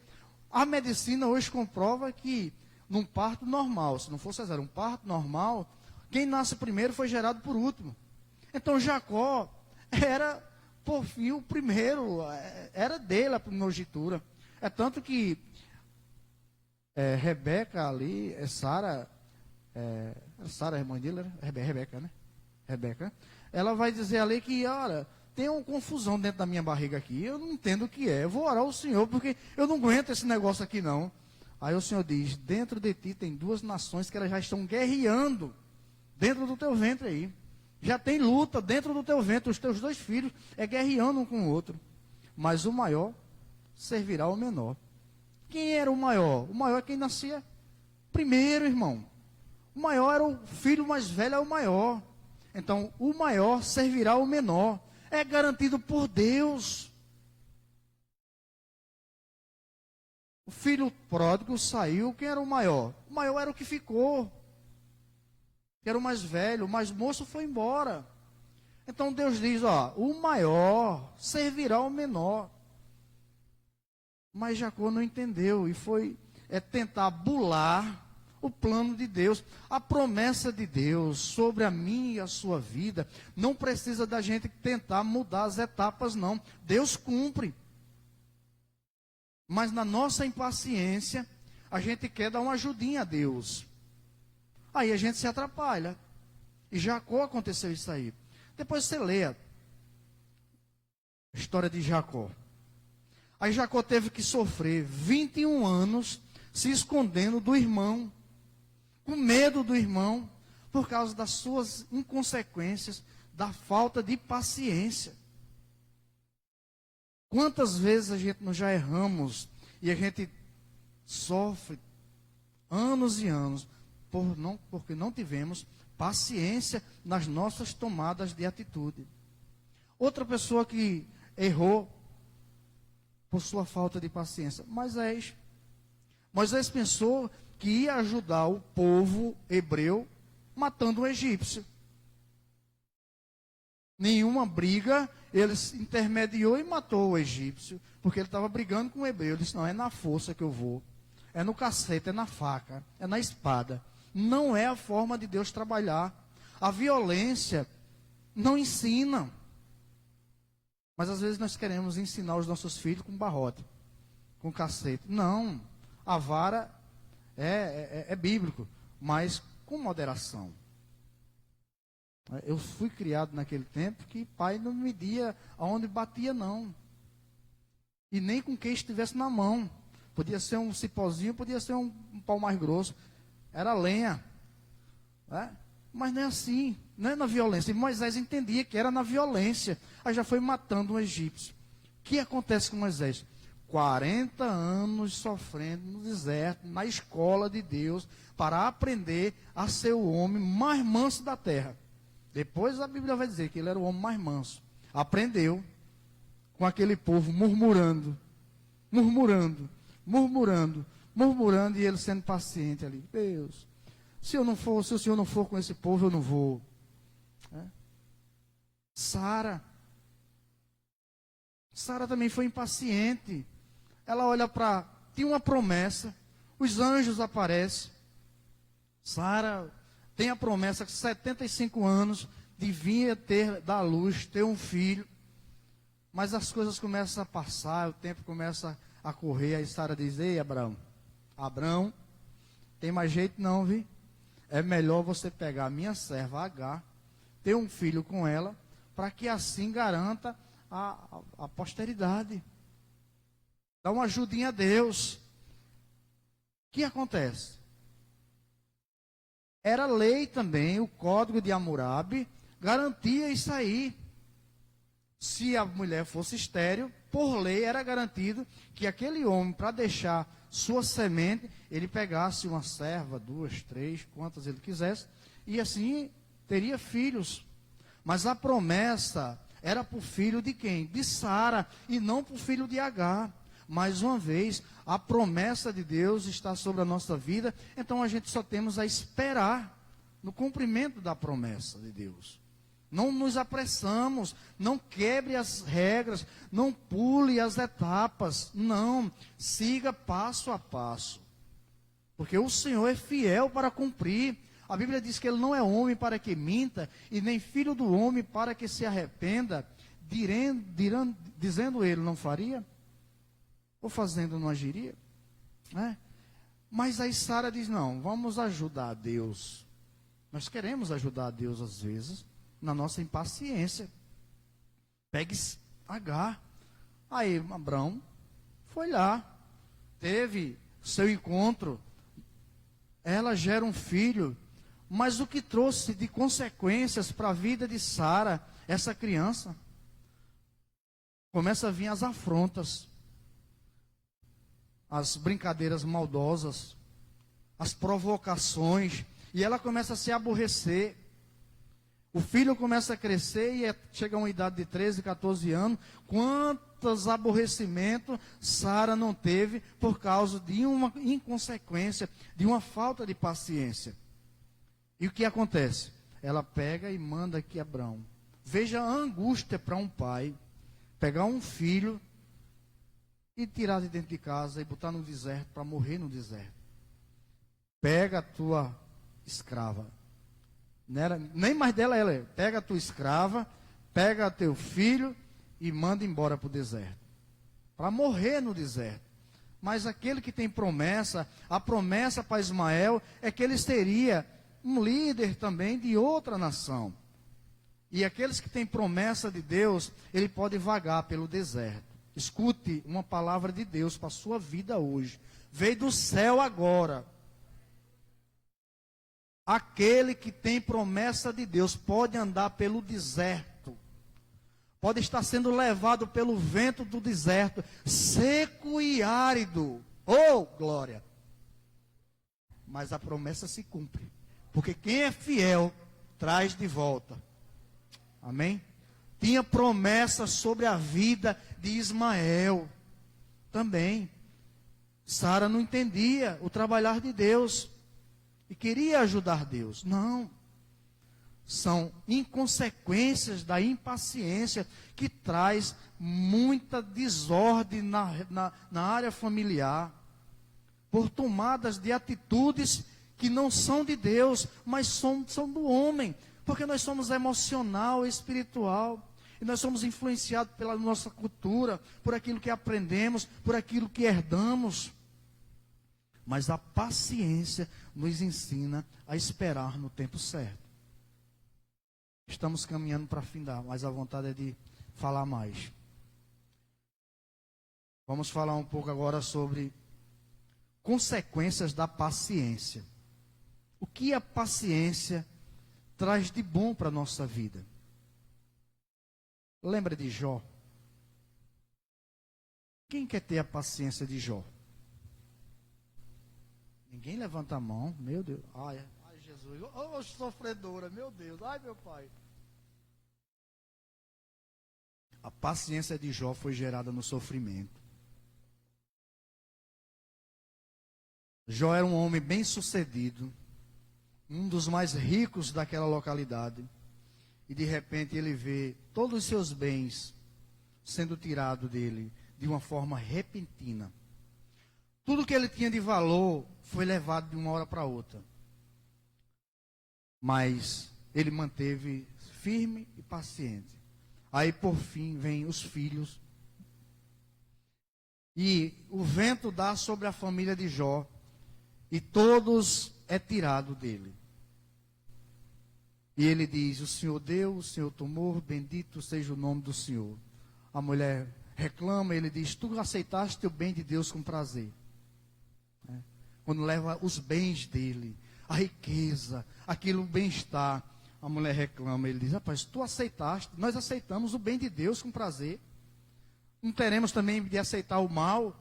A medicina hoje comprova que num parto normal, se não fosse cesáreo, um parto normal, quem nasce primeiro foi gerado por último. Então Jacó era por fim o primeiro, era dele a primogenitura. É tanto que Rebeca ali, Sara, a irmã dele, Rebeca, né? Rebeca, ela vai dizer ali que, olha, tem uma confusão dentro da minha barriga aqui, eu não entendo o que é. Eu vou orar ao Senhor, porque eu não aguento esse negócio aqui não. Aí o Senhor diz, dentro de ti tem duas nações que elas já estão guerreando dentro do teu ventre aí. Já tem luta dentro do teu ventre, os teus dois filhos guerreando um com o outro. Mas o maior servirá ao menor. Quem era o maior? O maior é quem nascia primeiro, irmão. O maior era o filho mais velho, é o maior. Então, o maior servirá ao menor. É garantido por Deus. O filho pródigo saiu, quem era o maior? O maior era o que ficou. Que era o mais velho, o mais moço foi embora. Então Deus diz, ó, o maior servirá ao menor. Mas Jacó não entendeu e foi tentar bular o plano de Deus, a promessa de Deus sobre a minha e a sua vida. Não precisa da gente tentar mudar as etapas, não. Deus cumpre. Mas na nossa impaciência, a gente quer dar uma ajudinha a Deus. Aí a gente se atrapalha. E Jacó aconteceu isso aí. Depois você lê a história de Jacó. Aí Jacó teve que sofrer 21 anos se escondendo do irmão, com medo do irmão, por causa das suas inconsequências, da falta de paciência. Quantas vezes a gente não já erramos e a gente sofre anos e anos porque não tivemos paciência nas nossas tomadas de atitude. Outra pessoa que errou por sua falta de paciência, Moisés. Moisés pensou que ia ajudar o povo hebreu matando um egípcio. Nenhuma briga, ele intermediou e matou o egípcio, porque ele estava brigando com o hebreu. Ele disse, não, é na força que eu vou, é no cacete, é na faca, é na espada. Não é a forma de Deus trabalhar. A violência não ensina. Mas às vezes nós queremos ensinar os nossos filhos com barrote, com cacete. Não, a vara é bíblico, mas com moderação. Eu fui criado naquele tempo que pai não media aonde batia, não. E nem com quem estivesse na mão. Podia ser um cipózinho, podia ser um pau mais grosso. Era lenha. Né? Mas não é assim, não é na violência. E Moisés entendia que era na violência. Aí já foi matando um egípcio. O que acontece com Moisés? 40 anos sofrendo no deserto, na escola de Deus, para aprender a ser o homem mais manso da terra. Depois a Bíblia vai dizer que ele era o homem mais manso. Aprendeu com aquele povo murmurando, e ele sendo paciente ali. Deus, se o Senhor não for com esse povo, eu não vou. Sara também foi impaciente. Ela olha para... Tinha uma promessa. Os anjos aparecem. Sara tem a promessa que 75 anos devia dar à luz, ter um filho. Mas as coisas começam a passar, o tempo começa a correr. Aí Sara diz, ei Abrão, tem mais jeito não, viu? É melhor você pegar a minha serva Agar, ter um filho com ela, para que assim garanta a posteridade. Dá uma ajudinha a Deus. O que acontece? Era lei também, o código de Hammurabi garantia isso aí. Se a mulher fosse estéril, por lei era garantido que aquele homem, para deixar sua semente, ele pegasse uma serva, 2, 3, quantas ele quisesse, e assim teria filhos. Mas a promessa era para o filho de quem? De Sara, e não para o filho de Agar. Mais uma vez, a promessa de Deus está sobre a nossa vida, então a gente só temos a esperar no cumprimento da promessa de Deus. Não nos apressamos, não quebre as regras, não pule as etapas, não, siga passo a passo. Porque o Senhor é fiel para cumprir. A Bíblia diz que Ele não é homem para que minta, e nem filho do homem para que se arrependa, dizendo Ele, não faria? Ou fazendo, não agiria? Mas aí Sara diz, não, vamos ajudar a Deus. Nós queremos ajudar a Deus às vezes, na nossa impaciência. Pegue Agar. Aí Abrão foi lá, teve seu encontro, ela gera um filho, mas o que trouxe de consequências para a vida de Sara, essa criança? Começa a vir as afrontas, as brincadeiras maldosas, as provocações, e ela começa a se aborrecer. O filho começa a crescer e chega a uma idade de 13, 14 anos. Quantos aborrecimentos Sara não teve por causa de uma inconsequência, de uma falta de paciência. E o que acontece? Ela pega e manda aqui Abrão. Veja a angústia para um pai pegar um filho e tirar de dentro de casa e botar no deserto para morrer no deserto. Pega a tua escrava. Não era, nem mais dela ela é. Pega a tua escrava, pega teu filho e manda embora para o deserto. Para morrer no deserto. Mas aquele que tem promessa, a promessa para Ismael é que ele seria um líder também de outra nação. E aqueles que têm promessa de Deus, ele pode vagar pelo deserto. Escute uma palavra de Deus para a sua vida hoje. Veio do céu agora. Aquele que tem promessa de Deus pode andar pelo deserto. Pode estar sendo levado pelo vento do deserto, seco e árido. Oh, glória! Mas a promessa se cumpre. Porque quem é fiel, traz de volta. Amém? Tinha promessa sobre a vida de Ismael. Também. Sara não entendia o trabalhar de Deus. E queria ajudar Deus. Não. São inconsequências da impaciência que traz muita desordem na área familiar. Por tomadas de atitudes que não são de Deus, mas são do homem. Porque nós somos emocional, espiritual. E nós somos influenciados pela nossa cultura, por aquilo que aprendemos, por aquilo que herdamos. Mas a paciência nos ensina a esperar no tempo certo. Estamos caminhando para findar, mas a vontade é de falar mais. Vamos falar um pouco agora sobre consequências da paciência. O que a paciência traz de bom para a nossa vida? Lembra de Jó? Quem quer ter a paciência de Jó? Ninguém levanta a mão, meu Deus. Ai Jesus, oh, sofredora, meu Deus, ai meu pai. A paciência de Jó foi gerada no sofrimento. Jó era um homem bem sucedido, um dos mais ricos daquela localidade. E de repente ele vê todos os seus bens sendo tirados dele de uma forma repentina. Tudo que ele tinha de valor foi levado de uma hora para outra. Mas ele manteve firme e paciente. Aí por fim vem os filhos. E o vento dá sobre a família de Jó. E todos é tirado dele. E ele diz: o Senhor deu, o Senhor tomou, bendito seja o nome do Senhor. A mulher reclama, ele diz: tu aceitaste o bem de Deus com prazer. Quando leva os bens dele, a riqueza, aquilo, o bem-estar, a mulher reclama, ele diz: rapaz, tu aceitaste, nós aceitamos o bem de Deus com prazer. Não teremos também de aceitar o mal.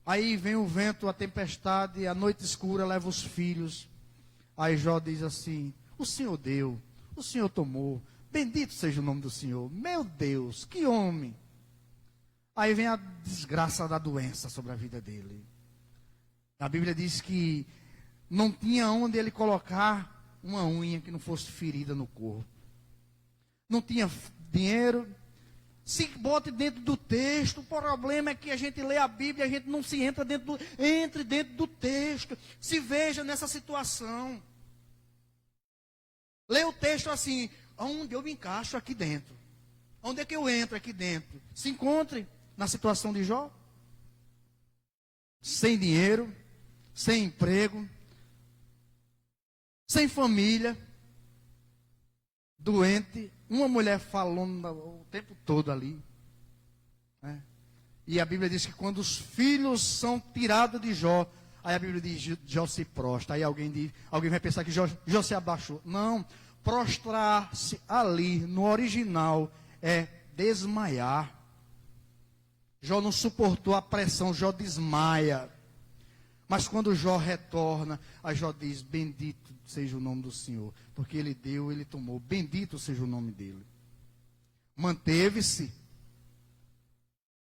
Aí vem o vento, a tempestade, a noite escura leva os filhos. Aí Jó diz assim: o Senhor deu, o Senhor tomou, bendito seja o nome do Senhor. Meu Deus, que homem. Aí vem a desgraça da doença sobre a vida dele. A Bíblia diz que não tinha onde ele colocar uma unha que não fosse ferida no corpo. Não tinha dinheiro. Se bote dentro do texto. O problema é que a gente lê a Bíblia e a gente não se entra dentro do... Entre dentro do texto. Se veja nessa situação. Lê o texto assim: onde eu me encaixo aqui dentro? Onde é que eu entro aqui dentro? Se encontre na situação de Jó. Sem dinheiro, sem emprego, sem família, doente, uma mulher falando o tempo todo ali. Né? E a Bíblia diz que quando os filhos são tirados de Jó, aí a Bíblia diz, Jó se prostra. Aí alguém vai pensar que Jó se abaixou. Não, prostrar-se ali, no original, é desmaiar. Jó não suportou a pressão, Jó desmaia. Mas quando Jó retorna, a Jó diz, bendito seja o nome do Senhor. Porque ele deu, ele tomou. Bendito seja o nome dele. Manteve-se.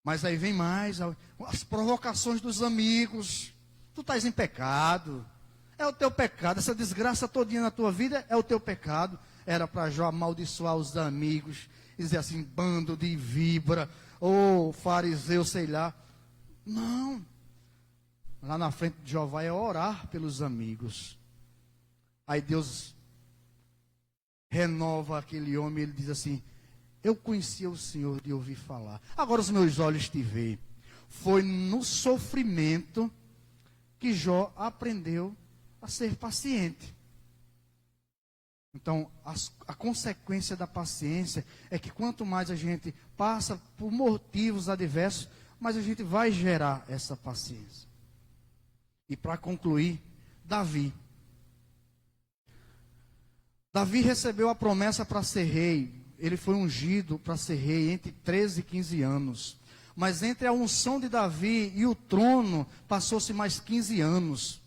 Mas aí vem mais, as provocações dos amigos. Tu estás em pecado. É o teu pecado. Essa desgraça todinha na tua vida é o teu pecado. Era para Jó amaldiçoar os amigos. Dizer assim, bando de víbora. Ou fariseu, sei lá. Não. Lá na frente de Jó vai orar pelos amigos. Aí Deus renova aquele homem e ele diz assim, eu conhecia o Senhor de ouvir falar. Agora os meus olhos te veem. Foi no sofrimento que Jó aprendeu a ser paciente. Então, a consequência da paciência é que quanto mais a gente passa por motivos adversos, mais a gente vai gerar essa paciência. E para concluir, Davi. Davi recebeu a promessa para ser rei. Ele foi ungido para ser rei entre 13 e 15 anos. Mas entre a unção de Davi e o trono, passou-se mais 15 anos.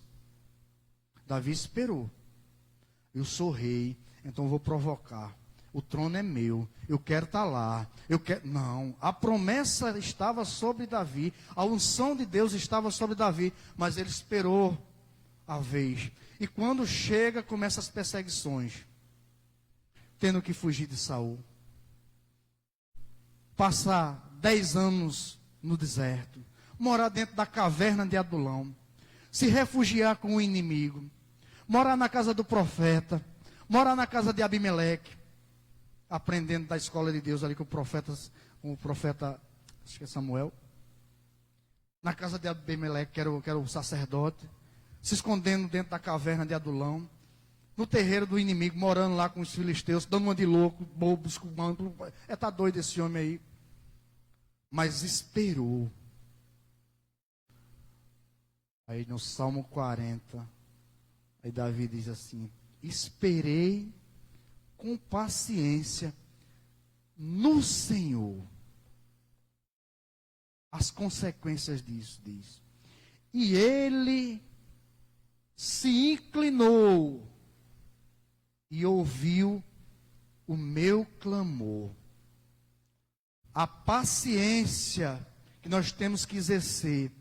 Davi esperou. Eu sou rei, então vou provocar. O trono é meu, eu quero estar lá. Não, a promessa estava sobre Davi, a unção de Deus estava sobre Davi, mas ele esperou a vez. E quando chega, começam as perseguições. Tendo que fugir de Saul. Passar 10 anos no deserto. Morar dentro da caverna de Adulão. Se refugiar com o inimigo. Morar na casa do profeta. Morar na casa de Abimeleque. Aprendendo da escola de Deus ali com o profeta, acho que é Samuel. Na casa de Abimeleque, que era o sacerdote. Se escondendo dentro da caverna de Adulão. No terreiro do inimigo, morando lá com os filisteus, dando uma de louco, bobo, escumando. Tá doido esse homem aí. Mas esperou. Aí no Salmo 40, aí Davi diz assim, esperei com paciência no Senhor. As consequências disso, diz. E ele se inclinou e ouviu o meu clamor. A paciência que nós temos que exercer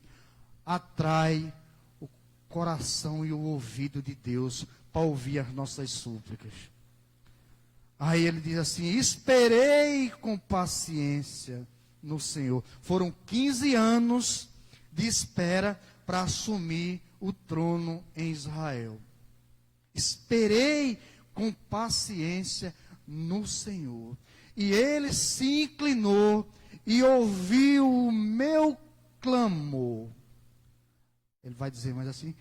atrai o coração e o ouvido de Deus para ouvir as nossas súplicas. Aí ele diz assim, esperei com paciência no Senhor. Foram 15 anos de espera para assumir o trono em Israel. Esperei com paciência no Senhor. E ele se inclinou e ouviu o meu clamor. Ele vai dizer mais assim,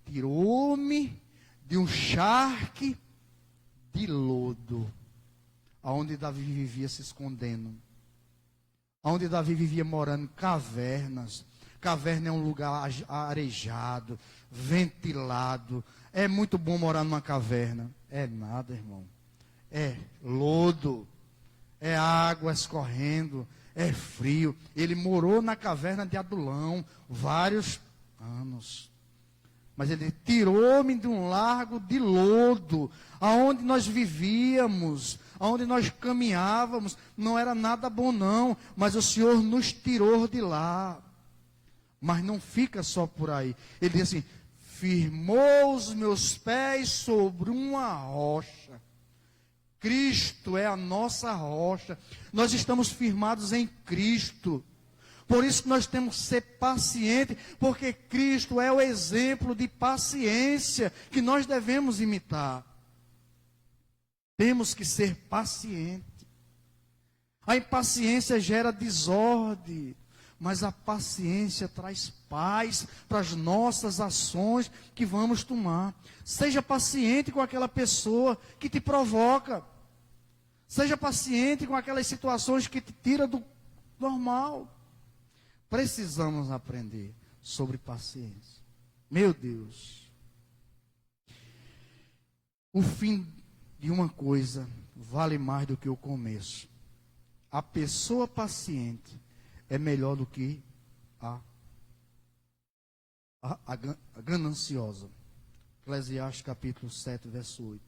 tirou-me de um charque de lodo, aonde Davi vivia se escondendo, aonde Davi vivia morando em cavernas. Caverna é um lugar arejado, ventilado. É muito bom morar numa caverna. É nada, irmão. É lodo, é água escorrendo, é frio. Ele morou na caverna de Adulão vários anos. Mas ele tirou-me de um largo de lodo, aonde nós vivíamos, aonde nós caminhávamos. Não era nada bom não, mas o Senhor nos tirou de lá. Mas não fica só por aí. Ele diz assim, firmou os meus pés sobre uma rocha. Cristo é a nossa rocha. Nós estamos firmados em Cristo. Por isso que nós temos que ser pacientes, porque Cristo é o exemplo de paciência que nós devemos imitar. Temos que ser pacientes. A impaciência gera desordem, mas a paciência traz paz para as nossas ações que vamos tomar. Seja paciente com aquela pessoa que te provoca. Seja paciente com aquelas situações que te tiram do normal. Precisamos aprender sobre paciência. Meu Deus. O fim de uma coisa vale mais do que o começo. A pessoa paciente é melhor do que a gananciosa. Eclesiastes capítulo 7, verso 8.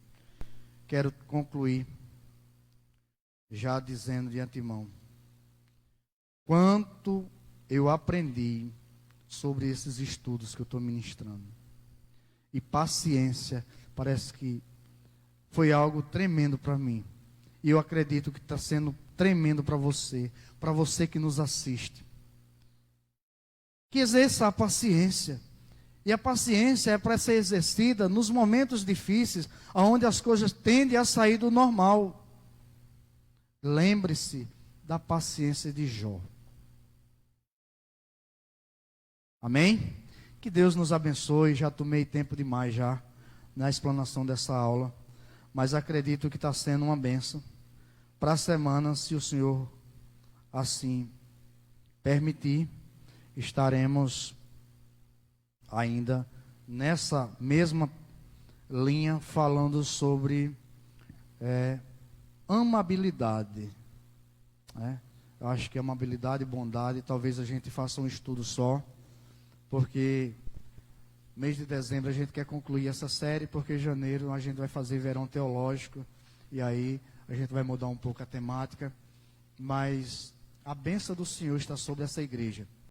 Quero concluir já dizendo de antemão quanto eu aprendi sobre esses estudos que eu estou ministrando. E paciência parece que foi algo tremendo para mim. E eu acredito que está sendo tremendo para você que nos assiste. Que exerça a paciência. E a paciência é para ser exercida nos momentos difíceis, onde as coisas tendem a sair do normal. Lembre-se da paciência de Jó. Amém? Que Deus nos abençoe. Já tomei tempo demais já na explanação dessa aula, mas acredito que está sendo uma bênção para a semana, se o Senhor assim permitir. Estaremos ainda nessa mesma linha falando sobre amabilidade. Eu acho que amabilidade e bondade, talvez a gente faça um estudo só, porque mês de dezembro a gente quer concluir essa série, porque em janeiro a gente vai fazer verão teológico, e aí a gente vai mudar um pouco a temática, mas a bênção do Senhor está sobre essa igreja.